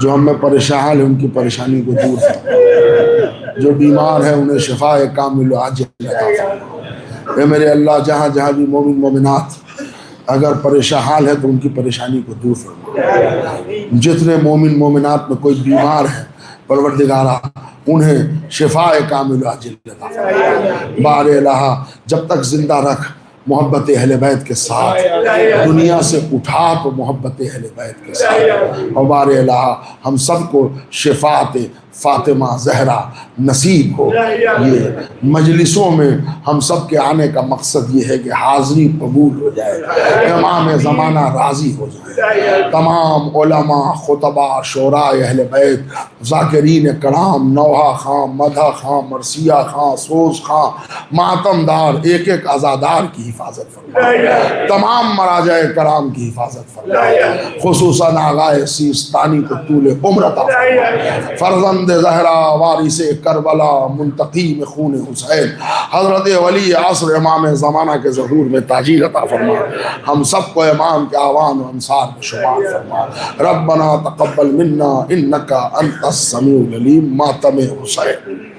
جو ہم میں پریشان ہیں ان کی پریشانی کو دور فرما، جو بیمار ہیں انہیں شفاء کامل و عاجل عطا فرما۔ اے میرے اللہ جہاں جہاں بھی مومن مومنات اگر پریشان ہے تو ان کی پریشانی کو دور فرما، جتنے مومن مومنات میں کوئی بیمار ہے پروردگارہ انہیں شفاء کامل و عاجل عطا فرما۔ بار الہ جب تک زندہ رکھ محبت اہل بیت کے ساتھ، دنیا سے اٹھا تو محبت اہل بیت کے ساتھ، اور بار الہ ہم سب کو شفاعت فاطمہ زہرا نصیب ہو۔ یہ مجلسوں میں ہم سب کے آنے کا مقصد یہ ہے کہ حاضری قبول ہو جائے، امام زمانہ راضی ہو جائے، تمام علماء، خطبہ، شعراء اہل بیت، ذاکرین کرام، نوحہ خاں، مدح خاں، مرثیہ خاں، سوز خاں، ماتم دار، ایک ایک عزادار کی حفاظت فرمائے، تمام مراجع کرام کی حفاظت فرمائے، خصوصاً آغائے سیستانی کو طول عمر عطا فرمائے، فرزند زہرا وارث کربلا منتقیم خون حسین حضرت ولی عصر امام زمانہ کے ظہور میں تاجیل عطا فرما، ہم سب کو امام کے اعوان و انصار میں شمار فرما۔ ربنا تقبل منا انکا انت السمیع العلیم۔ ماتم حسین۔